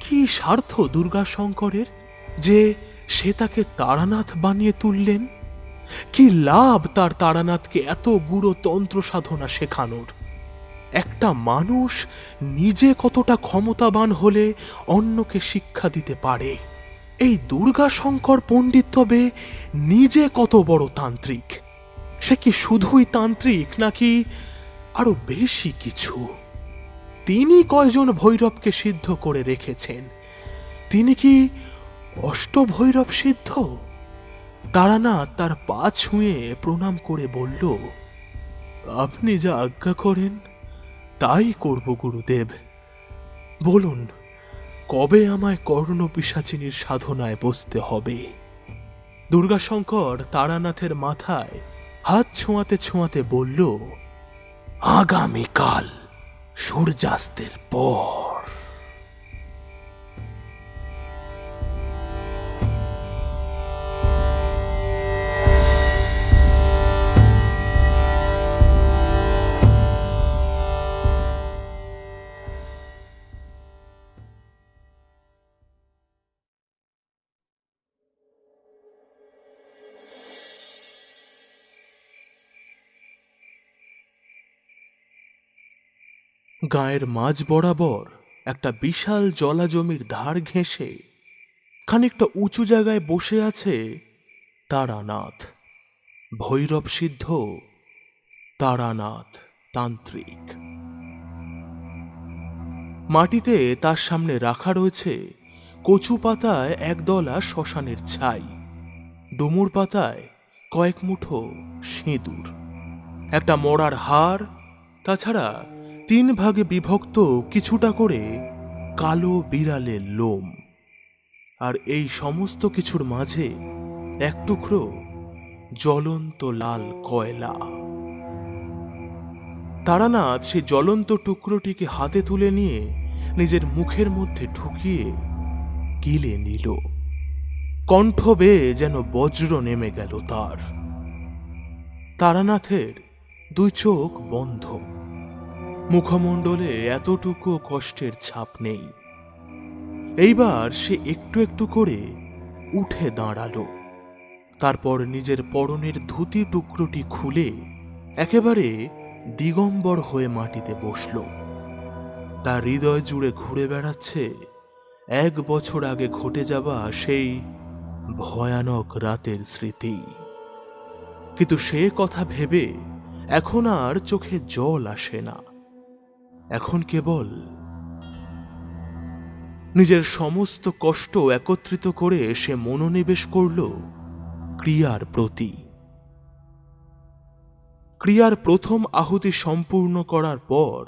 কি স্বার্থ দুর্গাশঙ্করের যে সে তাকে তারানাথ বানিয়ে তুললেন? কি লাভ তার তারানাথকে এত গুড়ো তন্ত্র সাধনা শেখানোর? একটা মানুষ নিজে কতটা ক্ষমতাবান হলে অন্যকে শিক্ষা দিতে পারে, এই দুর্গাশঙ্কর পণ্ডিত তবে নিজে কত বড় তান্ত্রিক। সে কি শুধুই তান্ত্রিক নাকি আরো বেশি কিছু? তিনি কয়জন ভৈরবকে সিদ্ধ করে রেখেছেন? তিনি কি অষ্টভৈরব সিদ্ধ? তারানাথ তার পা ছুঁয়ে প্রণাম করে বলল, আপনি যা আজ্ঞা করেন তাই করব গুরুদেব। বলুন, কবে আমায় কর্ণপিশাচিনীর সাধনায় বসতে হবে? দুর্গাশঙ্কর তারানাথের মাথায় হাত ছোঁয়াতে ছোঁয়াতে বলল, আগামীকাল সূর্যাস্তের পর। গায়ের মাঝ বরাবর একটা বিশাল জলাজমির ধার ঘেঁষে খানিকটা উঁচু জায়গায় বসে আছে তারানাথ, ভৈরব সিদ্ধ তারানাথ তান্ত্রিক। মাটিতে তার সামনে রাখা রয়েছে কচু পাতায় একদলা শ্মশানের ছাই, ডুমুর পাতায় কয়েক মুঠো সিঁদুর, একটা মরার হাড়, তাছাড়া 3 ভাগে বিভক্ত কিছুটা করে কালো বিড়ালের লোম। আর এই সমস্ত কিছুর মাঝে এক টুকরো জ্বলন্ত লাল কয়লা। তারানাথ সেই জ্বলন্ত টুকরোটিকে হাতে তুলে নিয়ে নিজের মুখের মধ্যে ঢুকিয়ে গিলে নিল। কণ্ঠ বেয়ে যেন বজ্র নেমে গেল তার। তারানাথের 2 চোখ বন্ধ, মুখমণ্ডলে এতটুকু কষ্টের ছাপ নেই। এইবার সে একটু একটু করে উঠে দাঁড়ালো। তারপর নিজের পরনের ধুতি টুকরোটি খুলে একেবারে দিগম্বর হয়ে মাটিতে বসল। তার হৃদয় জুড়ে ঘুরে বেড়াচ্ছে 1 বছর আগে ঘটে যাওয়া সেই ভয়ানক রাতের স্মৃতি। কিন্তু সে কথা ভেবে এখন আর চোখে জল আসে না। এখন কেবল নিজের সমস্ত কষ্ট একত্রিত করে সে মনোনিবেশ করল ক্রিয়ার প্রতি। ক্রিয়ার প্রথম আহুতি সম্পূর্ণ করার পর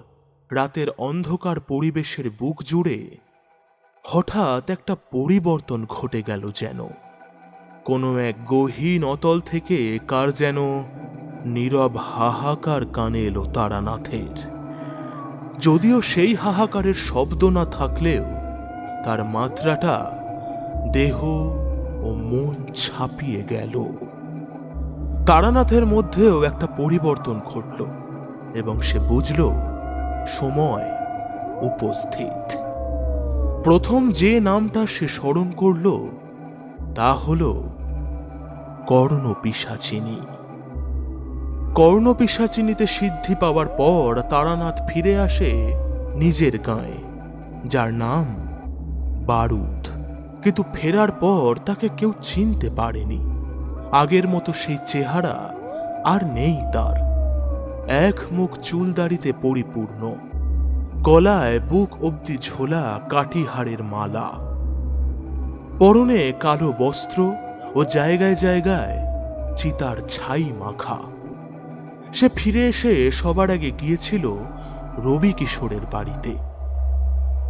রাতের অন্ধকার পরিবেশের বুক জুড়ে হঠাৎ একটা পরিবর্তন ঘটে গেল। যেন কোনো এক গহীন অতল থেকে কার যেন নীরব হাহাকার কানে এলো তারানাথের। যদিও সেই হাহাকারের শব্দ না থাকলেও তার মাত্রাটা দেহ ও মন ছাপিয়ে গেল। তারানাথের মধ্যেও একটা পরিবর্তন ঘটল এবং সে বুঝল সময় উপস্থিত। প্রথম যে নামটা সে স্মরণ করল তা হল কর্ণপিশাচিনী। কর্ণপিশাচিনীতে সিদ্ধি পাওয়ার পর তারানাথ ফিরে আসে নিজের গাঁয়ে, যার নাম বারুদ। কিন্তু ফেরার পর তাকে কেউ চিনতে পারেনি। আগের মতো সেই চেহারা আর নেই তার। এক মুখ চুলদাড়িতে পরিপূর্ণ, গলায় বুক অবধি ঝোলা কাঠিহাড়ের মালা, পরনে কালো বস্ত্র ও জায়গায় জায়গায় চিতার ছাই মাখা। সে ফিরে এসে সবার আগে গিয়েছিল রবি কিশোরের বাড়িতে।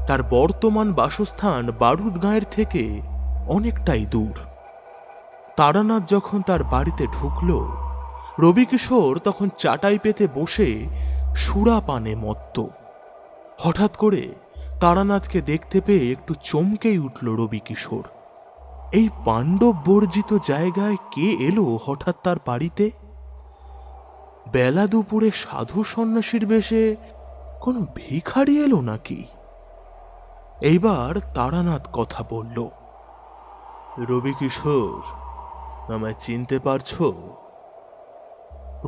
তার বর্তমান বাসস্থান বারুদ গাঁয়ের থেকে অনেকটাই দূর। তারানাথ যখন তার বাড়িতে ঢুকল, রবি কিশোর তখন চাটাই পেতে বসে সুরা পানে মত্ত। হঠাৎ করে তারানাথকে দেখতে পেয়ে একটু চমকেই উঠল রবি কিশোর। এই পাণ্ডব বর্জিত জায়গায় কে এলো হঠাৎ তার বাড়িতে? বেলা দুপুরে সাধু সন্ন্যাসীর বেশে কোনো ভিখারি এলো নাকি? এইবার তারানাথ কথা বলল। রবি কিশোর, আমায় চিনতে পারছো?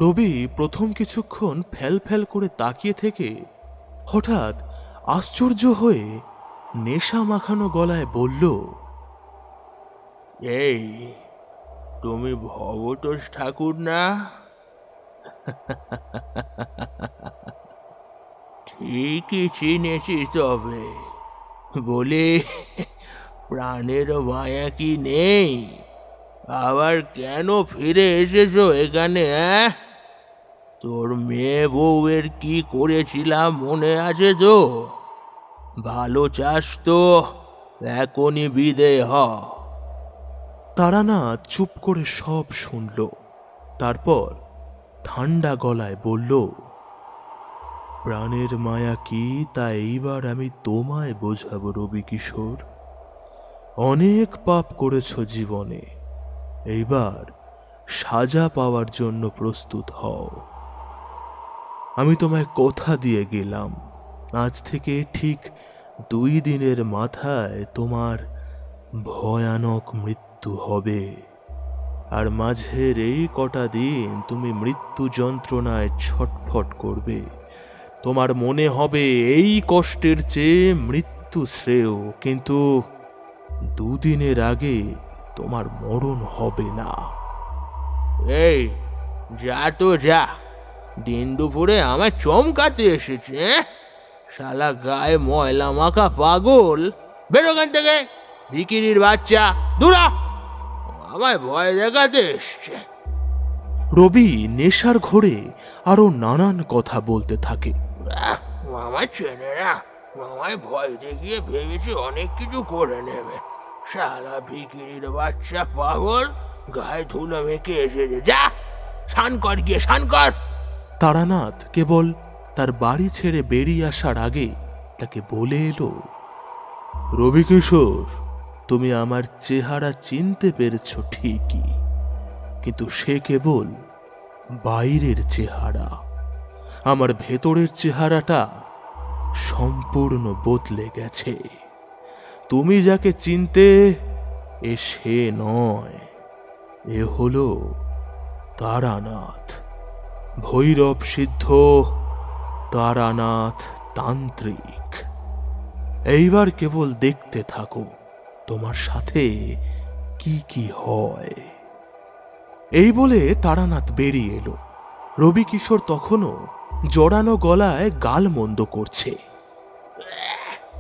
রবি প্রথম কিছুক্ষণ ফ্যাল ফ্যাল করে তাকিয়ে থেকে হঠাৎ আশ্চর্য হয়ে নেশা মাখানো গলায় বলল, এই, তুমি ভবতোষ ঠাকুর না? ঠিকই চিনেছি। তবে বলি, প্রাণের মায়া কি নেই? আবার কেন ফিরে এসেছো এখানে? তোর মেয়ে বউয়ের কি করেছিলাম মনে আছে তো? ভালো চাস তো এখনই বিদেয় হ। তারানাথ চুপ করে সব শুনল। তারপর ঠান্ডা গলায় বলল, প্রাণের মায়া কি তা এইবার আমি তোমায় বোঝাবো রবি কিশোর। অনেক পাপ করেছ জীবনে, এইবার সাজা পাওয়ার জন্য প্রস্তুত হও। আমি তোমায় কথা দিয়ে গেলাম, আজ থেকে ঠিক 2 দিনের মাথায় তোমার ভয়ানক মৃত্যু হবে। আর মাঝের এই কটা দিন তুমি মৃত্যু যন্ত্রণায় ছটফট করবে। তোমার মনে হবে এই কষ্টের চেয়ে মৃত্যু শ্রেয়, কিন্তু 2 দিনের আগে তোমার মরণ হবে না। এই, যা তো যা, দিন দুপুরে আমায় চমকাতে এসেছে। শালা গায়ে ময়লা মাখা পাগল, বেরো ওখান থেকে, ভিকিরির বাচ্চা, দূরা! আমায় ভয় দেখাতে এসছে। রবি নেশার ঘোরে আরো নানান কথা বলতে থাকে। মামা চেনে না, মামায় ভয় দেখিয়ে ভেবেছে অনেক কিছু করে নেবে। শালা ভিকিরির বাচ্চা পাগল, গায়ে ধুলো মেখে এসেছে। যা, স্নান কর, গিয়ে স্নান কর। তারানাথ কেবল তার বাড়ি ছেড়ে বেরিয়ে আসার আগে তাকে বলে এলো, রবি কিশোর, তুমি আমার চেহারা চিনতে পেরেছ ঠিকই, কিন্তু সে কেবল বাইরের চেহারা। আমার ভেতরের চেহারাটা সম্পূর্ণ বদলে গেছে। তুমি যাকে চিনতে, এ সে নয়, এ হলো তারানাথ, ভৈরব সিদ্ধ তারানাথ তান্ত্রিক। এইবার কেবল দেখতে থাকো তোমার সাথে কি কি হয়। এই বলে তারানাথ বেরিয়ে এলো। রবি কিশোর তখনও জড়ানো গলায় গাল মন্দ করছে।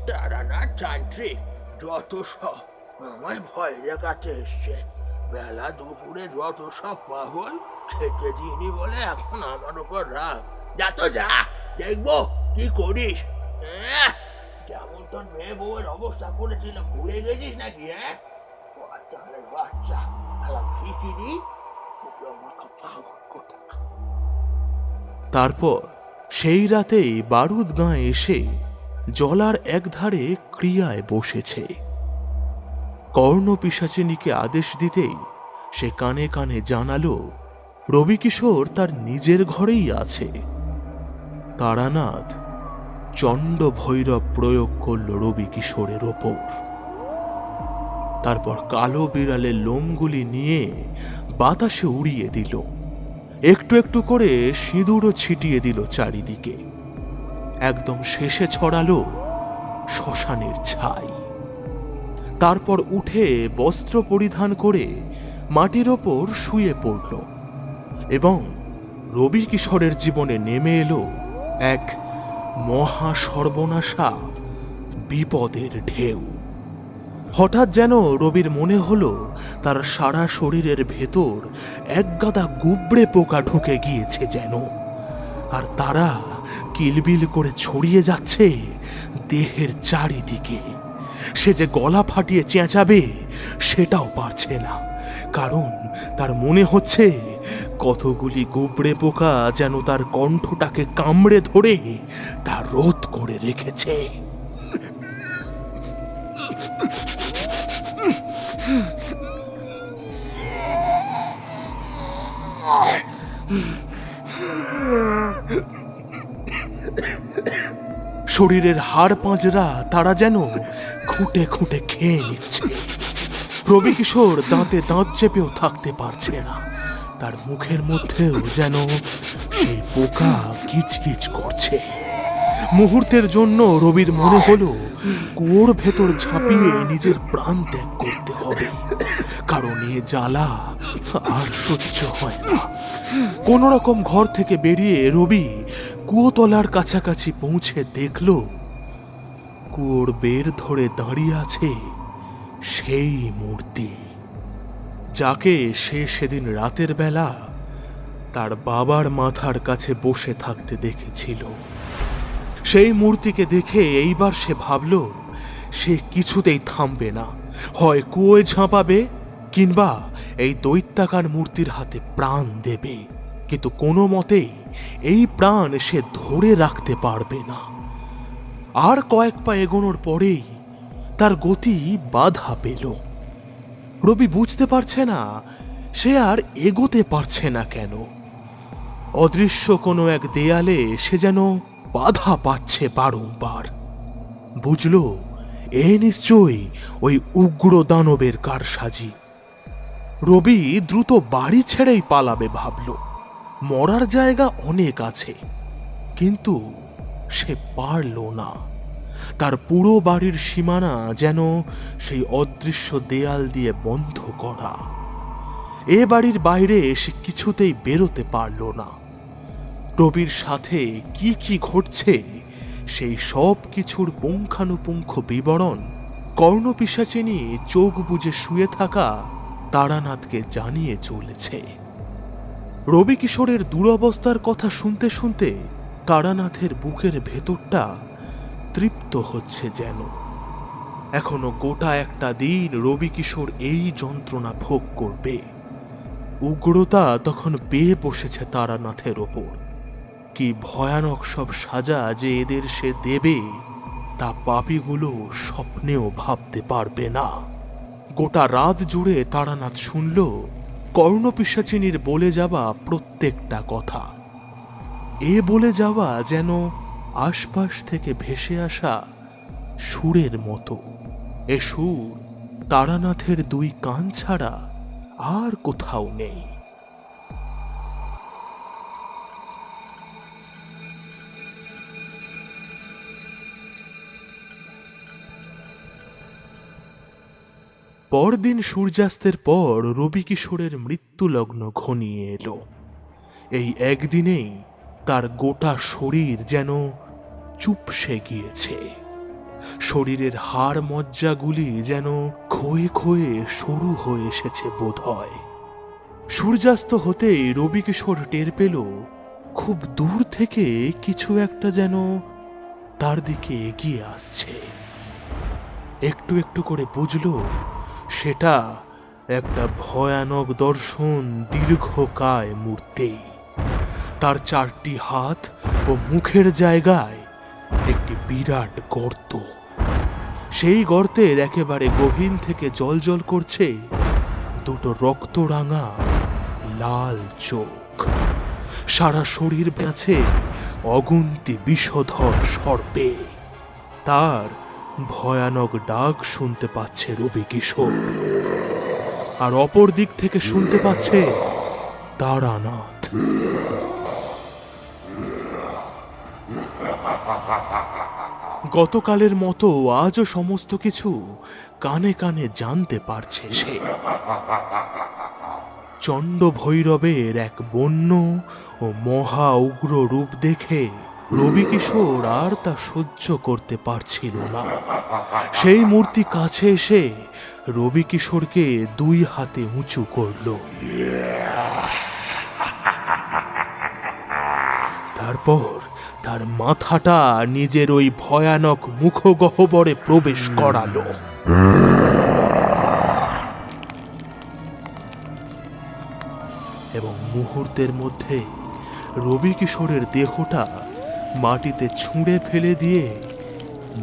তারানাথ তান্ত্রিক যত সব আমায় ভয় দেখাতে এসছে। বেলা দুপুরে যত সব পাগল খেতে দিইনি বলে এখন আমার উপর রাগ। যা তো যা, দেখবো কি করিস। যেমন তোর মেয়ে বউয়ের অবস্থা করেছিলাম ভুলে গেছিস নাকি? বাচ্চাদের বাচ্চা খিচিড়ি তারপর সেই রাতেই বারুদ গাঁ এসে জলার একধারে ক্রিয়ায় বসেছে। কর্ণপিশাচিনীকে আদেশ দিতেই সে কানে কানে জানালো রবিকিশোর তার নিজের ঘরেই আছে। তারানাথ চণ্ড ভৈরব প্রয়োগ করল রবিকিশোরের ওপর। তারপর কালো বিড়ালের লোমগুলি নিয়ে বাতাসে উড়িয়ে দিল, একটু একটু করে সিঁদুরও ছিটিয়ে দিল চারিদিকে। একদম শেষে ছড়ালো শ্মশানের ছাই। তারপর উঠে বস্ত্র পরিধান করে মাটির ওপর শুয়ে পড়ল এবং রবিকিশোরের জীবনে নেমে এলো এক মহা সর্বনাশা বিপদের ঢেউ। হঠাৎ যেন রবির মনে হলো তার সারা শরীরের ভেতর একগাদা গুবড়ে পোকা ঢুকে গিয়েছে যেন, আর তারা কিলবিল করে ছড়িয়ে যাচ্ছে দেহের চারিদিকে। সে যে গলা ফাটিয়ে চেঁচাবে সেটাও পারছে না, কারণ তার মনে হচ্ছে কতগুলি গুবড়ে পোকা যেন তার কণ্ঠটাকে কামড়ে ধরে তা রোধ করে রেখেছে। শরীরের হাড় পাঁজরা তারা যেন খুঁটে খুঁটে খেয়ে নিচ্ছে। রবিকিশোর দাঁতে দাঁত চেপেও থাকতে পারছে না, তার মুখের মধ্যেও যেন সেই পোকা কিচকিচ করছে। মুহূর্তের জন্য রবির মনে হলো কুয়োর ভেতর ঝাঁপিয়ে নিজের প্রাণ ত্যাগ করতে হবে, কারণ এ জ্বালা আর সহ্য হয় না। কোন রকম ঘর থেকে বেরিয়ে রবি কুয়োতলার কাছাকাছি পৌঁছে দেখল কুয়োর বের ধরে দাঁড়িয়ে আছে সেই মূর্তি, যাকে সে সেদিন রাতের বেলা তার বাবার মাথার কাছে বসে থাকতে দেখেছিল। সেই মূর্তিকে দেখে এইবার সে ভাবল সে কিছুতেই থামবে না, হয় কুয়োয় ঝাঁপাবে কিংবা এই দৈত্যাকার মূর্তির হাতে প্রাণ দেবে, কিন্তু কোনো মতেই এই প্রাণ সে ধরে রাখতে পারবে না। আর কয়েক পা এগোনোর পরেই তার গতি বাধা পেল। রবি বুঝতে পারছে না সে আর এগোতে পারছে না কেন। অদৃশ্য কোনো এক দেয়ালে সে যেন বাধা পাচ্ছে বারংবার। বুঝল এ নিশ্চয়ই ওই উগ্র দানবের কারসাজি। রবি দ্রুত বাড়ি ছেড়েই পালাবে ভাবল। মরার জায়গা অনেক আছে, কিন্তু সে পারল না। তার পুরো বাড়ির সীমানা যেন সেই অদৃশ্য দেয়াল দিয়ে বন্ধ করা। এ বাড়ির বাইরে সে কিছুতেই বেরোতে পারল না। রবির সাথে কি কি ঘটছে সেই সব কিছুর পুঙ্খানুপুঙ্খ বিবরণ কর্ণপিশাচিনী চোখ বুজে শুয়ে থাকা তারানাথকে জানিয়ে চলেছে। রবিকিশোরের দুরবস্থার কথা শুনতে শুনতে তারানাথের বুকের ভেতরটা তৃপ্ত হচ্ছে যেন। এখনো গোটা একটা দিন রবিকিশোর এই যন্ত্রণা ভোগ করবে। উগ্রতা তখন পেয়ে বসেছে তারানাথের ওপর। কি ভয়ানক সব সাজা যে এদের সে দেবে তা পাপীগুলো স্বপ্নেও ভাবতে পারবে না। গোটা রাত জুড়ে তারানাথ শুনল কর্ণপিশাচিনীর বলে যাওয়া প্রত্যেকটা কথা। এ বলে যাওয়া যেন আশপাশ থেকে ভেসে আসা সুরের মতো। এ সুর তারানাথের দুই কান ছাড়া আর কোথাও নেই। পরদিন সূর্যাস্তের পর রবিকিশোরের মৃত্যুলগ্ন ঘনিয়ে এলো। এই একদিনেই তার গোটা শরীর যেন চুপসে গিয়েছে। শরীরের হাড় মজ্জাগুলি যেন ক্ষয়ে ক্ষয়ে সরু হয়ে এসেছে বোধহয়। সূর্যাস্ত হতেই রবিকিশোর টের পেল খুব দূর থেকে কিছু একটা যেন তার দিকে এগিয়ে আসছে। একটু একটু করে বুঝল সেটা একটা ভয়ানক দর্শন দীর্ঘকায় মূর্তি। তার 4টি হাত ও মুখের জায়গায় একটি বিরাট গর্ত। সেই গর্তের একেবারে গহীন থেকে জ্বলজ্বল করছে দুটো রক্তরাঙা লাল চোখ। সারা শরীর আছে অগুন্তি বিষধর সর্পে। তার ভয়ানক ডাক শুনতে পাচ্ছে রবিকিশোর, আর অপর দিক থেকে শুনতে পাচ্ছে তারানাথ। গতকালের মতো আজও সমস্ত কিছু কানে কানে জানতে পারছে সে। চণ্ড ভৈরবের এক বন্য ও মহা উগ্র রূপ দেখে রবিকিশোর আর তা সহ্য করতে পারছিল না। সেই মূর্তি কাছে এসে রবিকিশোরকে 2 হাতে উঁচু করল। তারপর তার মাথাটা নিজের ওই ভয়ানক মুখগহ্বরে প্রবেশ করালো। এবং মুহূর্তের মধ্যে রবিকিশোরের দেহটা মাটিতে ছুঁড়ে ফেলে দিয়ে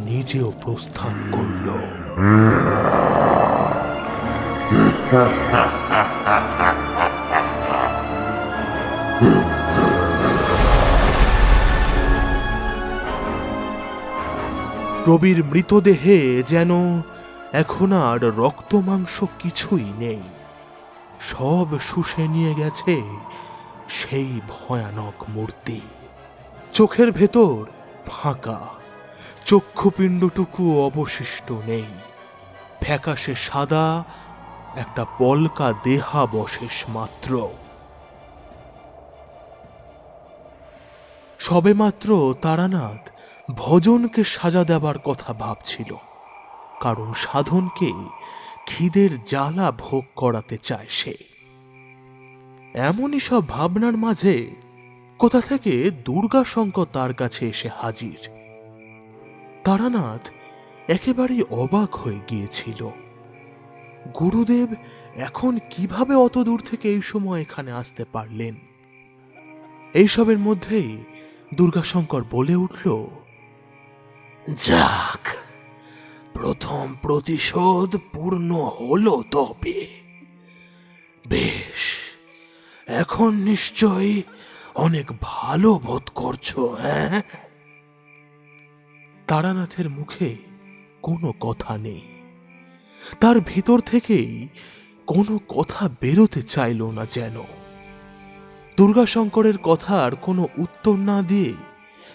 নিজেও প্রস্থান করল। রবির মৃতদেহে যেন এখন আর রক্ত মাংস কিছুই নেই, সব শুষে নিয়ে গেছে সেই ভয়ানক মূর্তি। চোখের ভেতর ফাঁকা, চক্ষুপিণ্ডটুকু অবশিষ্ট নেই। ফ্যাকাশে সাদা একটা পলকা দেহাবশেষ মাত্র। সবেমাত্র তারানাথ ভজনকে সাজা দেবার কথা ভাবছিল, কারণ সাধনকে খিদের জ্বালা ভোগ করাতে চায় সে। এমনই সব ভাবনার মাঝে কোথা থেকে দুর্গাশঙ্কর তার কাছে এসে হাজির। তারানাথ একেবারেই অবাক হয়ে গিয়েছিল। গুরুদেব এখন কিভাবে অত দূর থেকে এই সময় এখানে আসতে পারলেন? এইসবের মধ্যেই দুর্গাশঙ্কর বলে উঠল, যাক, প্রথম প্রতিশোধ পূর্ণ হলো তবে। বেশ, এখন নিশ্চয়ই অনেক ভালো বোধ করছো, হ্যাঁ? তারানাথের মুখে কোনো কথা নেই। তার ভিতর থেকেই কোনো কথা বেরোতে চাইল না যেন। দুর্গাশঙ্করের কথার কোনো উত্তর না দিয়ে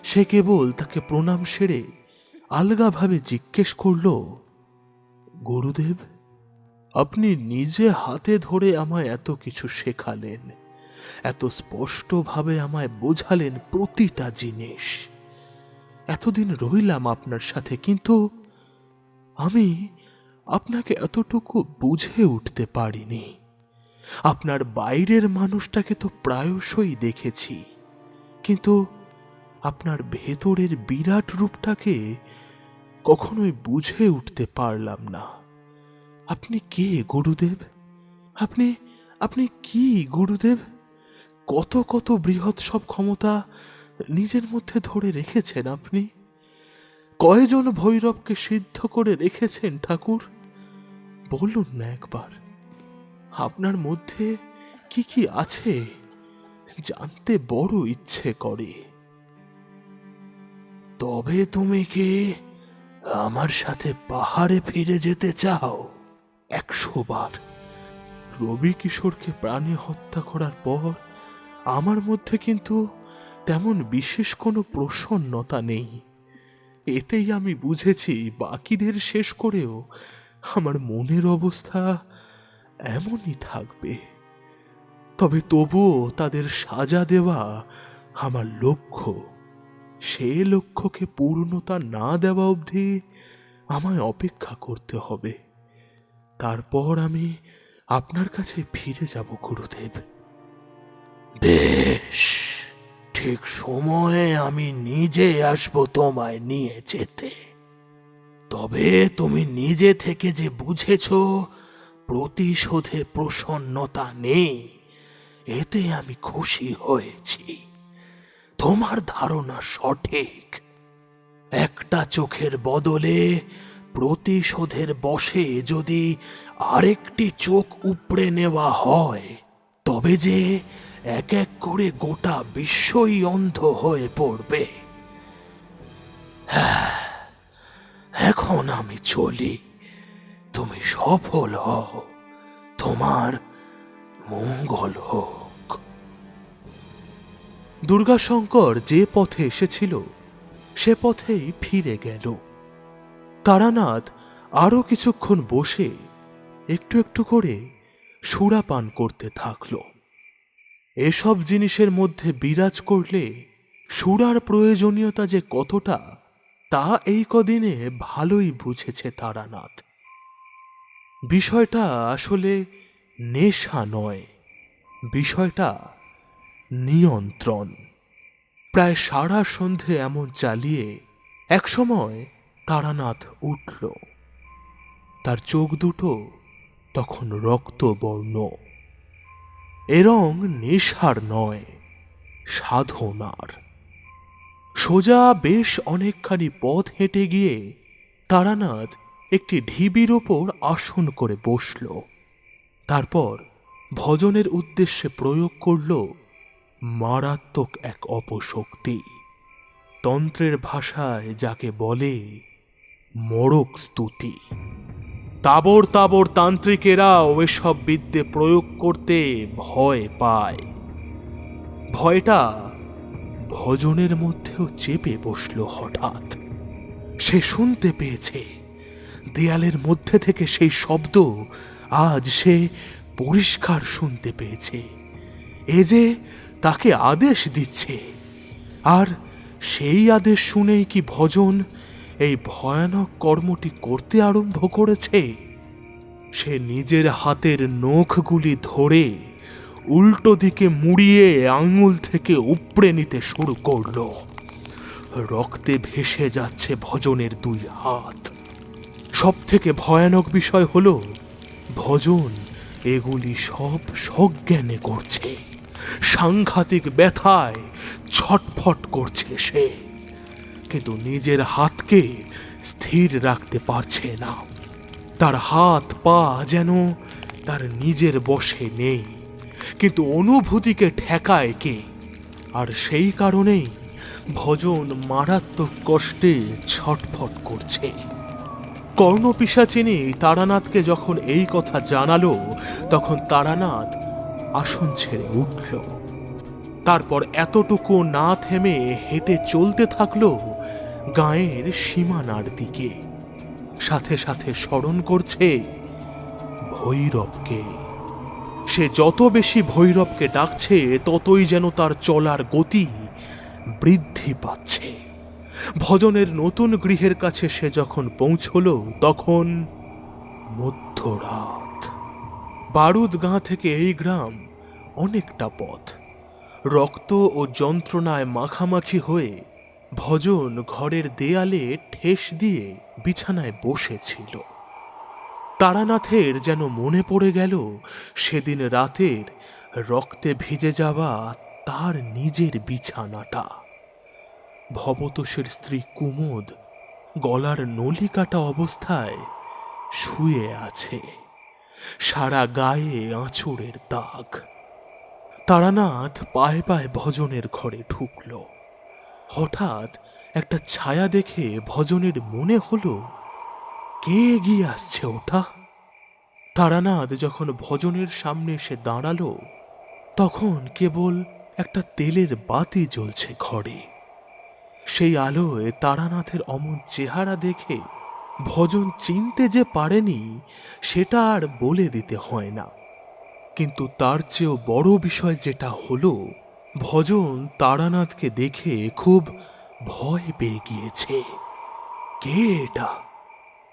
সে কেবল তাকে প্রণাম সেরে আলগাভাবে জিজ্ঞেস করল, গুরুদেব, আপনি নিজে হাতে ধরে আমায় এত কিছু শেখালেন, এত স্পষ্টভাবে আমায় বোঝালেন প্রতিটা জিনিস। এতদিন রইলাম আপনার সাথে, কিন্তু আমি আপনাকে এতটুকু বুঝে উঠতে পারিনি। আপনার বাইরের মানুষটাকে তো প্রায়শই দেখেছি, কিন্তু আপনার ভেতরের বিরাট রূপটাকে কখনোই বুঝে উঠতে পারলাম না। আপনি কে গুরুদেব? আপনি আপনি কি গুরুদেব? কত কত বৃহৎ সব ক্ষমতা নিজের মধ্যে ধরে রেখেছেন আপনি। কয়জন ভৈরবকে সিদ্ধ করে রেখেছেন ঠাকুর? বলুন না একবার, আপনার মধ্যে কি কি আছে জানতে বড় ইচ্ছে করে। তবে তুমি কি আমার সাথে পাহাড়ে ফিরে যেতে চাও? 100 বার। রবিকিশোরকে প্রাণে হত্যা করার পর আমার মধ্যে কিন্তু তেমন বিশেষ কোনো প্রসন্নতা নেই। এতেই আমি বুঝেছি বাকিদের শেষ করেও আমার মনের অবস্থা এমনই থাকবে। তবে তবুও তাদের সাজা দেওয়া আমার লক্ষ্য। সে লক্ষ্যকে পূর্ণতা না দেওয়া অবধি আমায় অপেক্ষা করতে হবে। তারপর আমি আপনার কাছে ফিরে যাব গুরুদেব। বেশ, ঠিক সময়ে আমি নিজে আসবো তোমায় নিয়ে যেতে। তবে তুমি নিজে থেকে যে বুঝেছ প্রতিশোধে প্রসন্নতা নেই, এতে আমি খুশি হয়েছি। তোমার ধারণা সঠিক। একটা চোখের বদলে প্রতিশোধের বশে যদি আরেকটি চোখ উপড়ে নেওয়া হয়, তবে যে এক এক করে গোটা বিশ্বই অন্ধ হয়ে পড়বে। এখন আমি চলি, তুমি সফল হও, তোমার মঙ্গল হোক। দুর্গাশঙ্কর যে পথে এসেছিল সে পথেই ফিরে গেল। তারানাথ আরো কিছুক্ষণ বসে একটু একটু করে সুরাপান করতে থাকল। এসব জিনিসের মধ্যে বিরাজ করলে সুরার প্রয়োজনীয়তা যে কতটা, তা এই কদিনে ভালোই বুঝেছে তারানাথ। বিষয়টা আসলে নেশা নয়, বিষয়টা নিয়ন্ত্রণ। প্রায় সারা সন্ধে এমন চালিয়ে একসময় তারানাথ উঠল। তার চোখ দুটো তখন রক্তবর্ণ। এ রং নেশার নয়, সাধনার। সোজা বেশ অনেকখানি পথ হেঁটে গিয়ে তারানাথ একটি ঢিবির ওপর আসন করে বসল। তারপর ভজনের উদ্দেশ্যে প্রয়োগ করল মারাত্মক এক অপশক্তি। তন্ত্রের ভাষায় যাকে বলে মড়ক স্তুতি। তাবর তাবর তান্ত্রিকেরাও এসব বিদ্যে প্রয়োগ করতে ভয় পায়। ভয়টা ভজনের মধ্যেও চেপে বসল হঠাৎ। সে শুনতে পেয়েছে, দেয়ালের মধ্যে থেকে সেই শব্দ আজ সে পরিষ্কার শুনতে পেয়েছে। এ যে তাকে আদেশ দিচ্ছে, আর সেই আদেশ শুনেই কি ভজন এই ভয়ানক কর্মটি করতে আরম্ভ করেছে। সে নিজের হাতের নখগুলি ধরে উল্টো দিকে মুড়িয়ে আঙুল থেকে উপড়ে নিতে শুরু করল। রক্তে ভেসে যাচ্ছে ভজনের দুই হাত। সব থেকে ভয়ানক বিষয় হলো, ভজন এগুলি সব সজ্ঞানে করছে। সাংঘাতিক ব্যথায় ছটফট করছে সে, কিন্তু নিজের হাতকে স্থির রাখতে পারছে না। তার হাত পা যেন তার নিজের বশে নেই, কিন্তু অনুভূতিকে ঠেকায় কে? আর সেই কারণেই ভজন মারাত্মক কষ্টে ছটফট করছে। কর্ণপিশাচিনী তারানাথকে যখন এই কথা জানালো, তখন তারানাথ আসন ছেড়ে উঠল। তারপর এতটুকু না থেমে হেঁটে চলতে থাকলো গাঁয়ের সীমানার দিকে। সাথে সাথে স্মরণ করছে ভৈরবকে। সে যত বেশি ভৈরবকে ডাকছে, ততই যেন তার চলার গতি বৃদ্ধি পাচ্ছে। ভজনের নতুন গৃহের কাছে সে যখন পৌঁছল, তখন মধ্যরাত। বারুদ গাঁ থেকে এই গ্রাম অনেকটা পথ। রক্ত ও যন্ত্রণায় মাখামাখি হয়ে ভজন ঘরের দেয়ালে ঠেস দিয়ে বিছানায় বসেছিল। তারানাথের যেন মনে পড়ে গেল সেদিন রাতের রক্তে ভিজে যাওয়া তার নিজের বিছানাটা। ভবতোষের স্ত্রী কুমুদ গলার নলি কাটা অবস্থায় শুয়ে আছে, সারা গায়ে আঁচড়ের দাগ। তারানাথ পায়ে পায়ে ভজনের ঘরে ঢুকল। হঠাৎ একটা ছায়া দেখে ভজনের মনে হলো, কে এগিয়ে আসছে ওটা? তারানাথ যখন ভজনের সামনে এসে দাঁড়ালো, তখন কেবল একটা তেলের বাতি জ্বলছে ঘরে। সেই আলোয় তারানাথের অমন চেহারা দেখে ভজন চিনতে যে পারেনি, সেটা আর বলে দিতে হয় না। কিন্তু তার চেয়েও বড় বিষয় যেটা হলো, ভজন তারানাথকে দেখে খুব ভয় পেয়ে গিয়েছে। কে এটা?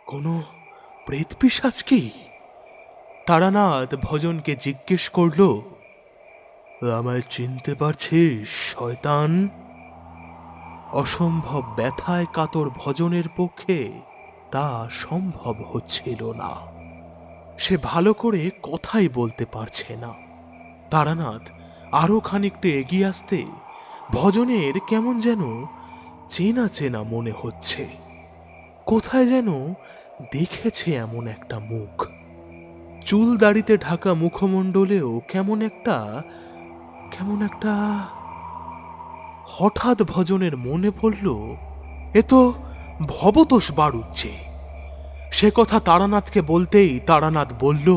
কোনো প্রেত পিশাচ কি? তারানাথ ভজনকে জিজ্ঞেস করল, আমায় চিনতে পারছিস শয়তান? অসম্ভব ব্যথায় কাতর ভজনের পক্ষে তা সম্ভব হচ্ছিল না। সে ভালো করে কথাই বলতে পারছে না। তারানাথ আরো খানিকটা এগিয়ে আসতে ভজনের কেমন যেন চেনা চেনা মনে হচ্ছে। কোথায় যেন দেখেছে এমন একটা মুখ। চুল দাড়িতে ঢাকা মুখমণ্ডলেও কেমন একটা হঠাৎ ভজনের মনে পড়ল, এ তো ভবতোষ বাড়ুচ্ছে। সে কথা তারানাথকে বলতেই তারানাথ বলল,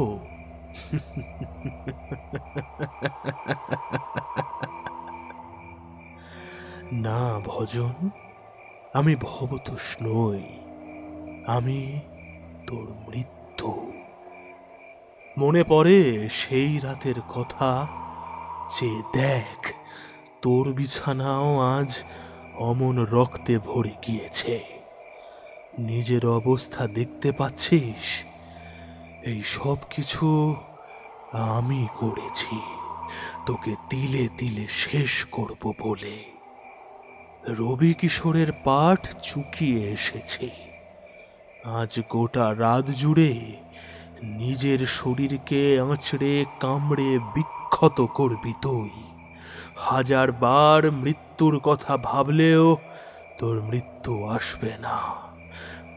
না ভজন, আমি ভবতোষ নই, আমি তোর মৃত্যু। মনে পড়ে সেই রাতের কথা, যে দেখ তোর বিছানাও আজ অমন রক্তে ভরে গিয়েছে। নিজের অবস্থা দেখতে পাচ্ছিস? এই সব কিছু আমি করেছি তোকে তিলে তিলে শেষ করব বলে। রবি কিশোরের পাঠ চুকিয়ে এসেছে। আজ গোটা রাত জুড়ে নিজের শরীরকে আঁচড়ে কামড়ে বিক্ষত করবি তুই। 1000 বার মৃত্যুর কথা ভাবলেও তোর মৃত্যু আসবে না।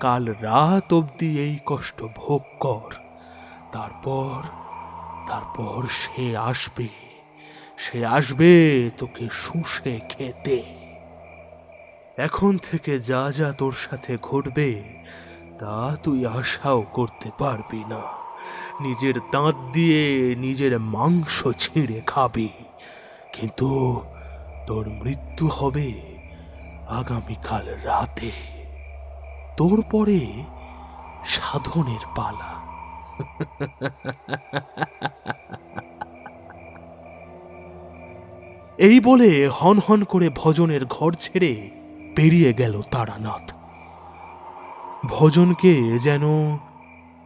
কাল রাত অবধি এই কষ্ট ভোগ কর, তারপর সে আসবে তোকে শুষে খেতে। এখন থেকে যা যা তোর সাথে ঘটবে তা তুই আশাও করতে পারবি না। নিজের দাঁত দিয়ে নিজের মাংস ছিঁড়ে খাবি, কিন্তু তোর মৃত্যু হবে আগামীকাল রাতে। তোর পরে সাধনের পালা। এই বলে হন হন করে ভজনের ঘর ছেড়ে বেরিয়ে গেল তারানাথ। ভজনকে যেন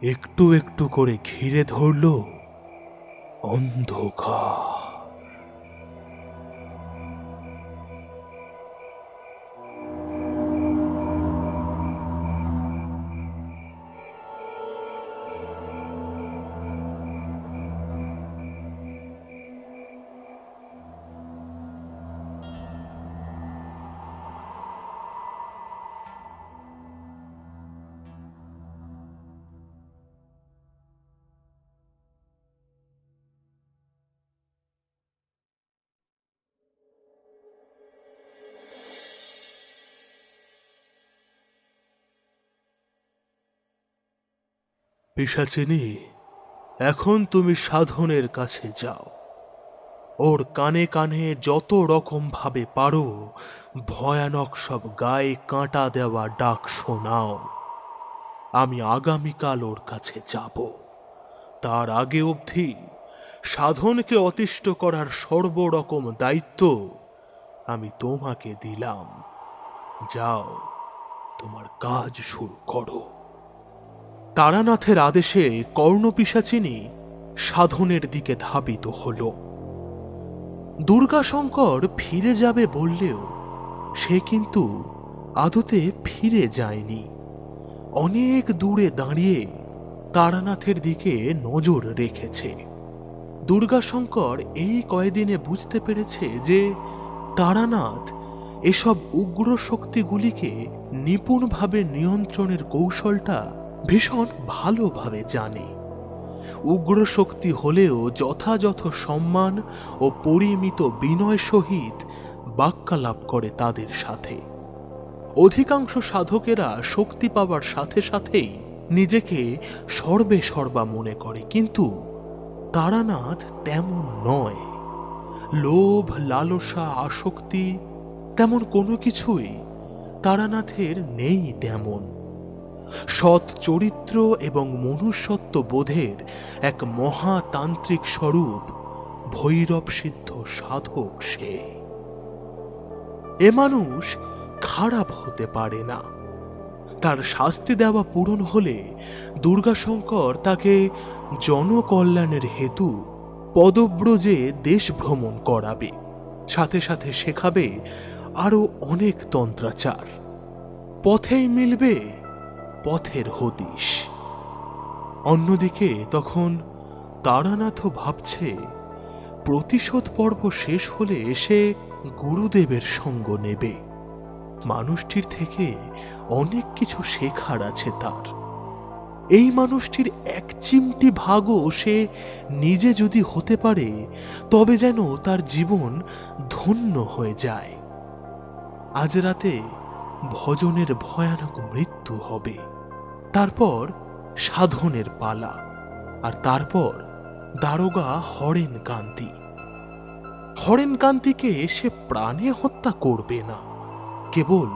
একটু একটু করে ঘিরে ধরল অন্ধকার। পিশাচিনী, এখন তুমি সাধনের কাছে যাও। ওর কানে কানে যত রকম ভাবে পারো ভয়ানক সব গায়ে কাঁটা দেওয়া ডাক শোনাও। আমি আগামীকাল ওর কাছে যাব। তার আগে অবধি সাধনকে অতিষ্ঠ করার সর্বরকম দায়িত্ব আমি তোমাকে দিলাম। যাও, তোমার কাজ শুরু করো। তারানাথের আদেশে কর্ণপিশাচিনী সাধনের দিকে ধাবিত হল। দুর্গাশঙ্কর ফিরে যাবে বললেও সে কিন্তু আদতে ফিরে যায়নি। অনেক দূরে দাঁড়িয়ে তারানাথের দিকে নজর রেখেছে। দুর্গাশঙ্কর এই কয়েকদিনে বুঝতে পেরেছে যে তারানাথ এসব উগ্র শক্তিগুলিকে নিপুণভাবে নিয়ন্ত্রণের কৌশলটা ভীষণ ভালোভাবে জানে। উগ্র শক্তি হলেও যথাযথ সম্মান ও পরিমিত বিনয় সহিত বাক্যালাপ করে তাদের সাথে। অধিকাংশ সাধকেরা শক্তি পাওয়ার সাথে সাথেই নিজেকে সর্বে সর্বা মনে করে, কিন্তু তারানাথ তেমন নয়। লোভ, লালসা, আসক্তি তেমন কোনো কিছুই তারানাথের নেই তেমন। সৎ চরিত্র এবং মনুষ্যত্ব বোধের এক মহাতান্ত্রিক স্বরূপ ভৈরব সিদ্ধ সাধক সে। এ মানুষ খারাপ হতে পারে না, তার শাস্তি দেওয়া পূরণ হলে দুর্গাশঙ্কর তাকে জনকল্যাণের হেতু পদব্রজে দেশ ভ্রমণ করাবে, সাথে সাথে শেখাবে আরো অনেক তন্ত্রাচার। পথেই মিলবে পথের হদিশ। অন্যদিকে তখন তারানাথও ভাবছে প্রতিশোধ পর্ব শেষ হলে এসে গুরুদেবের সঙ্গ নেবে। মানুষটির থেকে অনেক কিছু শেখার আছে তার। এই মানুষটির এক চিমটি ভাগও সে নিজে যদি হতে পারে তবে যেন তার জীবন ধন্য হয়ে যায়। আজ রাতে ভজনের ভয়ানক মৃত্যু হবে, তারপর সাধনের পালা, আর তারপর দারোগা হরেনকান্তি। হরেনকান্তিকে সে প্রাণে হত্যা করবে না, কেবল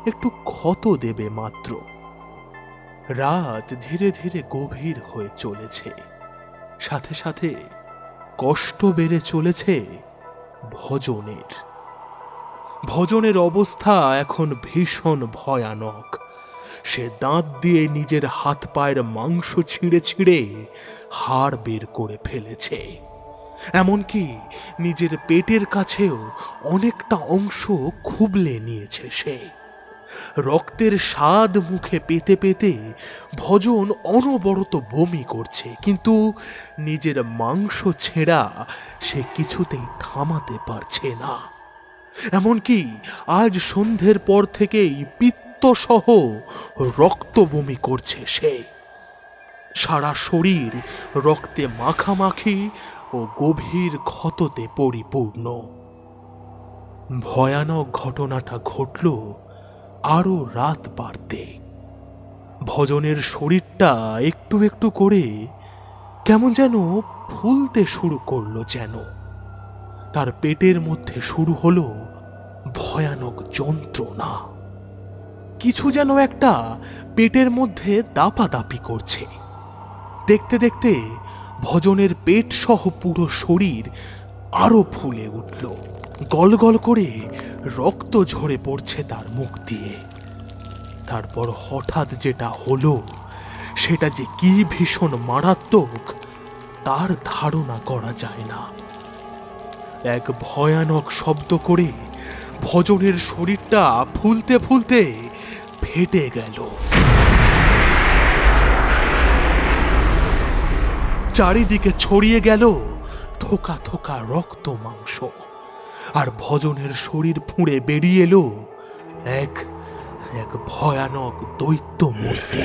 একটু ক্ষত দেবে মাত্র। রাত ধীরে ধীরে গভীর হয়ে চলেছে, সাথে সাথে কষ্ট বেড়ে চলেছে ভজনের। ভজনের অবস্থা এখন ভীষণ ভয়ানক। সে দাঁত দিয়ে নিজের হাত পায়ের মাংস ছিঁড়ে ছিঁড়ে হাড় বের করে ফেলেছে। এমনকি নিজের পেটের কাছেও অনেকটা অংশ খুবলে নিয়েছে সে। রক্তের স্বাদ মুখে পেতে পেতে ভজন অনবরত বমি করছে, কিন্তু নিজের মাংস ছেঁড়া সে কিছুতেই থামাতে পারছে না। এমনকি আজ সন্ধ্যের পর থেকেই পিত্তসহ রক্ত বমি করছে সে। সারা শরীর রক্তে মাখামাখি ও গভীর ক্ষততে পরিপূর্ণ। ভয়ানক ঘটনাটা ঘটল আরো রাত বাড়তে। ভজনের শরীরটা একটু একটু করে কেমন যেন ফুলতে শুরু করলো যেন। তার পেটের মধ্যে শুরু হলো ভয়ানক যন্ত্রণা। কিছু যেন একটা পেটের মধ্যে দাপাদাপি করছে। দেখতে দেখতে ভজনের পেট সহ পুরো শরীর আরো ফুলে উঠল। গলগল করে রক্ত ঝরে পড়ছে তার মুখ দিয়ে। তারপর হঠাৎ যেটা হলো সেটা যে কি ভীষণ মারাত্মক তার ধারণা করা যায় না। এক ভয়ানক শব্দ করে ভজনের শরীরটা ফুলতে ফুলতে ফেটে গেল। চারিদিকে ছড়িয়ে গেল থোকা থোকা রক্ত মাংস, আর ভজনের শরীর ফুঁড়ে বেরিয়ে এলো এক এক ভয়ানক দৈত্য মূর্তি।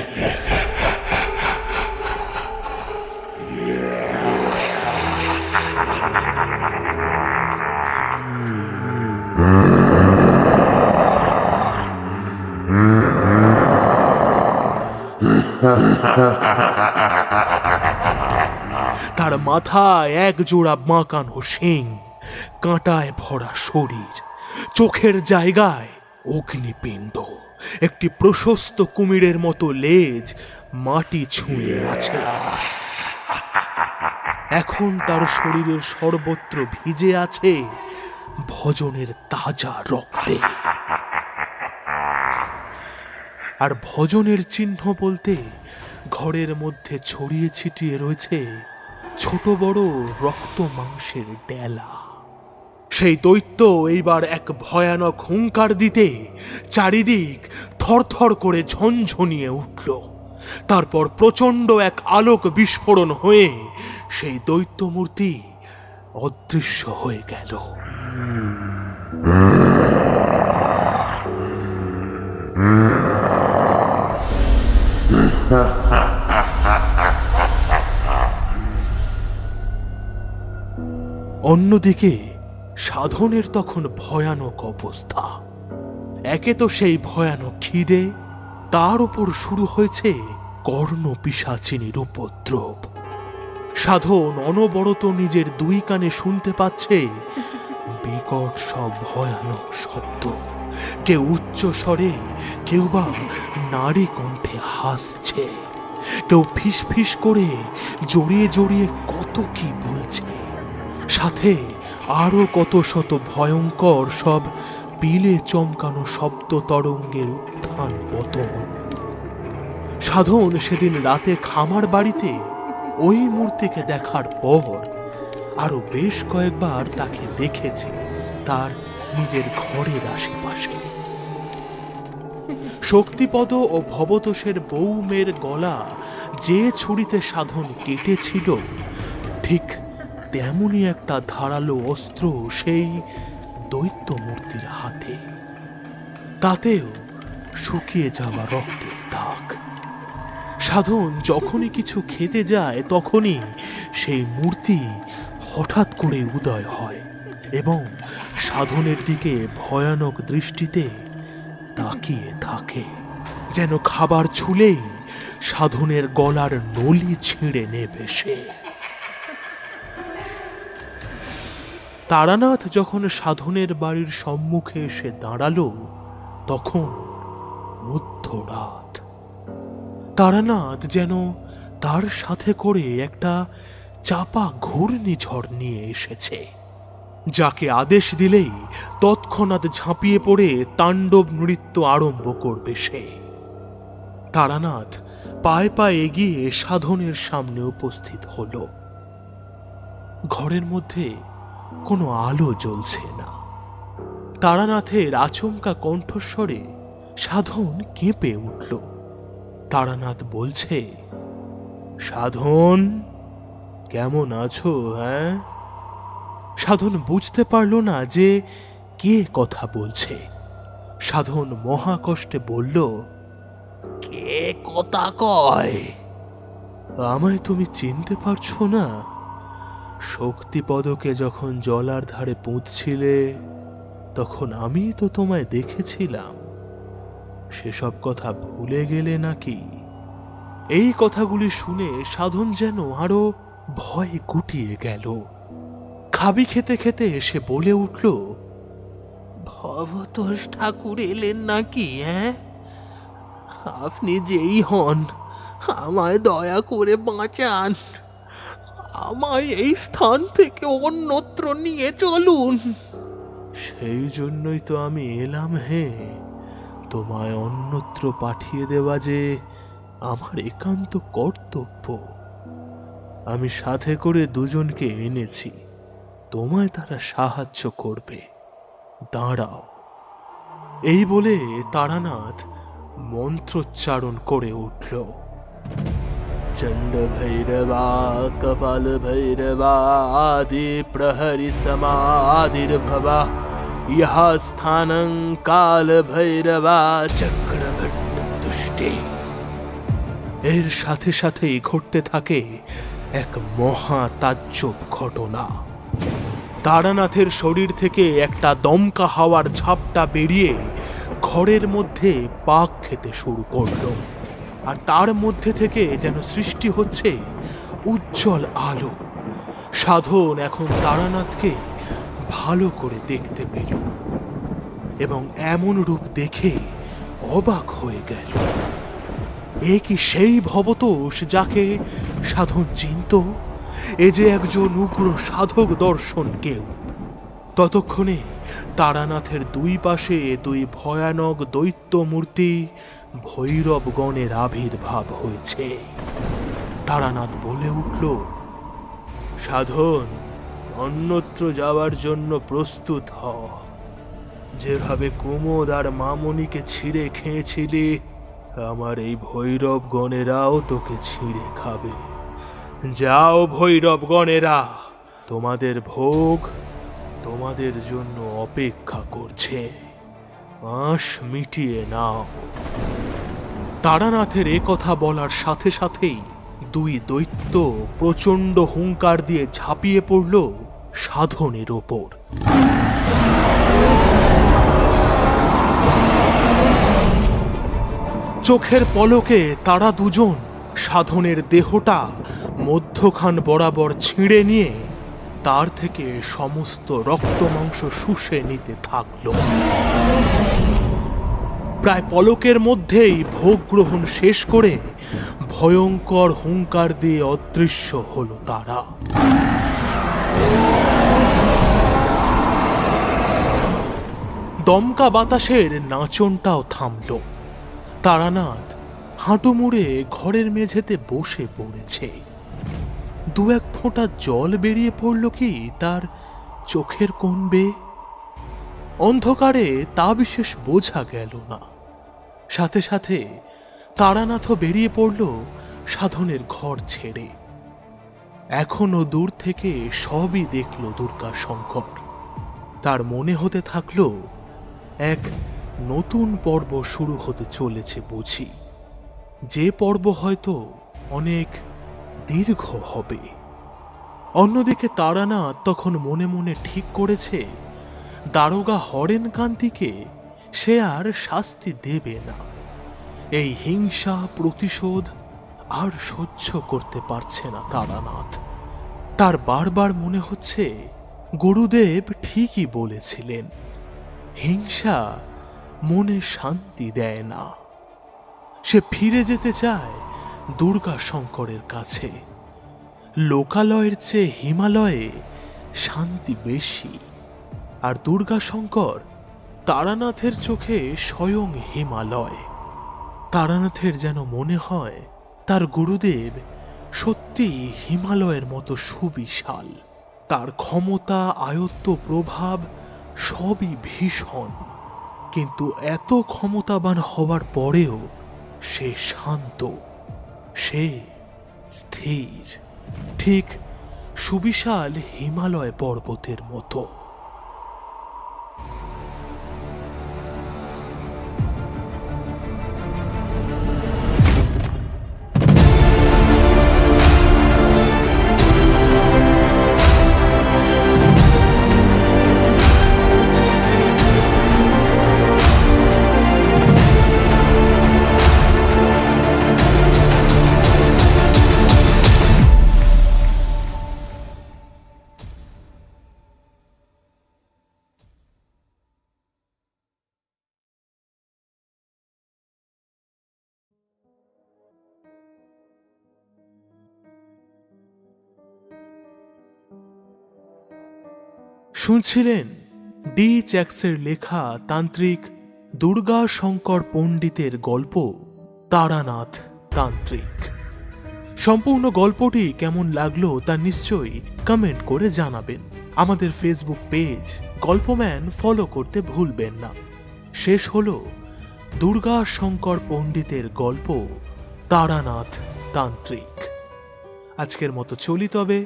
তার মাথায় এক জোড়া বাঁকানো শিং, কাঁটায় ভরা শরীর, চোখের জায়গায় অগ্নিপিণ্ড, একটি প্রশস্ত কুমিরের মতো লেজ মাটি ছুঁয়ে আছে। এখন তার শরীরের সর্বত্র ভিজে আছে ভজনের তাজা রক্তে। আর ভজনের চিহ্ন বলতে ঘরের মধ্যে ছড়িয়ে ছিটিয়ে রয়েছে ছোট বড় রক্ত মাংসের ডেলা। সেই দৈত্য এইবার এক ভয়ানক হুঙ্কার দিতে চারিদিক থরথর করে ঝনঝনিয়ে উঠল। তারপর প্রচণ্ড এক আলোক বিস্ফোরণ হয়ে সেই দৈত্য মূর্তি অদৃশ্য হয়ে গেল। অন্যদিকে সাধনের তখন ভয়ানক অবস্থা। একে তো সেই ভয়ানক খিদে, তার উপর শুরু হয়েছে কর্ণপিশাচিনীর উপদ্রব। সাধন অনবরত নিজের দুই কানে শুনতে পাচ্ছে বিকট সব ভয়ানক শব্দ। কেউ উচ্চ স্বরে, কেউ বা নারী কণ্ঠে হাসছে, কেউ ফিস ফিস করে জড়িয়ে জড়িয়ে কত কি বলছে। সাথে আরো কত শত ভয়ঙ্কর সব পিলে চমকানো শব্দ তরঙ্গের উত্থান পতন। সাধন সেদিন রাতে খামার বাড়িতে ওই মূর্তিকে দেখার পর আরো বেশ কয়েকবার তাকে দেখেছে তার নিজের ঘরের আশেপাশে। শক্তিপদ ও ভবতোষের বউ মেয়ের গলা যে ছুরিতে সাধন কেটেছিল, ঠিক তেমনই একটা ধারালো অস্ত্র সেই দৈত্য মূর্তির হাতে, তাতেও শুকিয়ে যাওয়া রক্তের দাগ। সাধন যখনই কিছু খেতে যায় তখনই সেই মূর্তি হঠাৎ করে উদয় হয় এবং সাধনের দিকে ভয়ানক দৃষ্টিতে তাকিয়ে থাকে, যেন খাবার ছুলেই সাধনের গলার নলি ছিঁড়ে নেবে সে। তারানাথ যখন সাধনের বাড়ির সম্মুখে এসে দাঁড়ালো তখন মধ্যরাত। তারানাথ যেন তার সাথে করে একটা চাপা ঘূর্ণিঝড় নিয়ে এসেছে, যাকে আদেশ দিলেই তৎক্ষণাৎ ঝাঁপিয়ে পড়ে তাণ্ডব নৃত্য আরম্ভ করবে সে। তারানাথ পায়ে পায়ে এগিয়ে সাধনের সামনে উপস্থিত হল। ঘরের মধ্যে কোনো আলো জ্বলছে না। তারানাথের আচমকা কণ্ঠস্বরে সাধন কেঁপে উঠল। তারানাথ বলছে, সাধন, কেমন আছো? হ্যাঁ? সাধন বুঝতে পারল না যে কে কথা বলছে। সাধন মহাকষ্টে বলল, কে কথা কয়? আমায় তুমি চিনতে পারছো না? শক্তিপদকে যখন জলার ধারে পুঁতছিলে তখন আমি তো তোমায় দেখেছিলাম। সেসব কথা ভুলে গেলে নাকি? এই কথাগুলি শুনে সাধন যেন আরো ভয় গুটিয়ে গেল। খাবি খেতে খেতে এসে বলে উঠল, ভবতোষ ঠাকুর এলেন নাকি? হ্যাঁ, আপনি যেই হন, আমায় দয়া করে বাঁচান। আমায় এই স্থান থেকে অন্যত্র নিয়ে চলুন। সেই জন্যই তো আমি এলাম হে। তোমায় অন্যত্র পাঠিয়ে দেওয়া যে আমার একান্ত কর্তব্য। আমি সাথে করে দুজনকে এনেছি, তোমায় তারা সাহায্য করবে। দাঁড়াও। এই বলে তারানাথ মন্ত্রোচ্চারণ করে উঠল, চণ্ড ভৈরবা কপাল ভৈরবা আদি প্রহরি সমাদির্ভবা ইহা স্থানং কাল ভৈরবা চক্রবর্ত দুষ্টে। এর সাথে সাথেই ঘটতে থাকে এক মহা তাজ্জব ঘটনা। তারানাথের শরীর থেকে একটা দমকা হাওয়ার ঝাপটা বেরিয়ে ঘরের মধ্যে পাক খেতে শুরু করলো, আর তার মধ্যে থেকে যেন সৃষ্টি হচ্ছে উজ্জ্বল আলো। সাধন এখন তারানাথকে ভালো করে দেখতে পেল এবং এমন রূপ দেখে অবাক হয়ে গেল। এ কি সেই ভবতোষ যাকে সাধন চিনত? এ যে একজন উগ্র সাধক দর্শন কেউ। ততক্ষণে তারানাথের দুই পাশে দুই ভয়ানক দৈত্য মূর্তি ভৈরবগণের আবির্ভাব হয়েছে। তারানাথ বলে উঠল, সাধন, অন্যত্র যাওয়ার জন্য প্রস্তুত হ। যেভাবে কুমোদ আর মামনিকে ছিঁড়ে খেয়েছিলি, আমার এই ভৈরবগণেরাও তোকে ছিঁড়ে খাবে। যাও ভৈরবগণেরা, তোমাদের ভোগ তোমাদের জন্য অপেক্ষা করছে। আঁশ মিটিয়ে নাও। তারানাথের এ কথা বলার সাথে সাথেই দুই দৈত্য প্রচণ্ড হুঙ্কার দিয়ে ঝাঁপিয়ে পড়ল সাধনের ওপর। চোখের পলকে তারা দুজন সাধনের দেহটা মধ্যখান বরাবর ছিঁড়ে নিয়ে তার থেকে সমস্ত রক্ত মাংস শুষে নিতে থাকল। প্রায় পলকের মধ্যেই ভোগ গ্রহণ শেষ করে ভয়ঙ্কর হুঙ্কার দিয়ে অদৃশ্য হলো তারা। দমকা বাতাসের নাচনটাও থামল। তারানাথ হাঁটু মুড়ে ঘরের মেঝেতে বসে পড়েছে। দু এক ফোঁটা জল বেরিয়ে পড়ল কি তার চোখের কোণ বেয়ে। অন্ধকারে তা বিশেষ বোঝা গেল না। সাথে সাথে তারানাথও বেরিয়ে পড়ল সাধনের ঘর ছেড়ে। এখনো দূর থেকে সবই দেখল দুর্গাশঙ্কর। তার মনে হতে থাকলো এক নতুন পর্ব শুরু হতে চলেছে বুঝি, যে পর্ব হয়তো অনেক দীর্ঘ হবে। অন্যদিকে তারানাথ তখন মনে মনে ঠিক করেছে দারোগা হরেন কান্তিকে সে আর শাস্তি দেবে না। এই হিংসা প্রতিশোধ আর সহ্য করতে পারছে না তারানাথ। তার বারবার মনে হচ্ছে গুরুদেব ঠিকই বলেছিলেন, হিংসা মনে শান্তি দেয় না। সে ফিরে যেতে চায় দুর্গাশঙ্করের কাছে। লোকালয়ের চেয়ে হিমালয়ে শান্তি বেশি, আর দুর্গাশঙ্কর তারানাথের চোখে স্বয়ং হিমালয়। তারানাথের যেন মনে হয় তার গুরুদেব সত্যি হিমালয়ের মতো সুবিশাল। তার ক্ষমতা, আয়ত্ত, প্রভাব সবই ভীষণ, কিন্তু এত ক্ষমতাবান হবার পরেও সে শান্ত, সে স্থির, ঠিক সুবিশাল হিমালয় পর্বতের মতো। শুনছিলেন ডি চ্যাক্সের লেখা তান্ত্রিক দুর্গাশঙ্কর পণ্ডিতের গল্প তারানাথ তান্ত্রিক। সম্পূর্ণ গল্পটি কেমন লাগলো তা নিশ্চয়ই কমেন্ট করে জানাবেন। আমাদের ফেসবুক পেজ গল্পম্যান ফলো করতে ভুলবেন না। শেষ হলো দুর্গাশঙ্কর পণ্ডিতের গল্প তারানাথ তান্ত্রিক। আজকের মতো চলি তবে,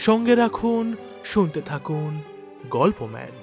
সঙ্গে রাখুন, শুনতে থাকুন গল্পম্যান।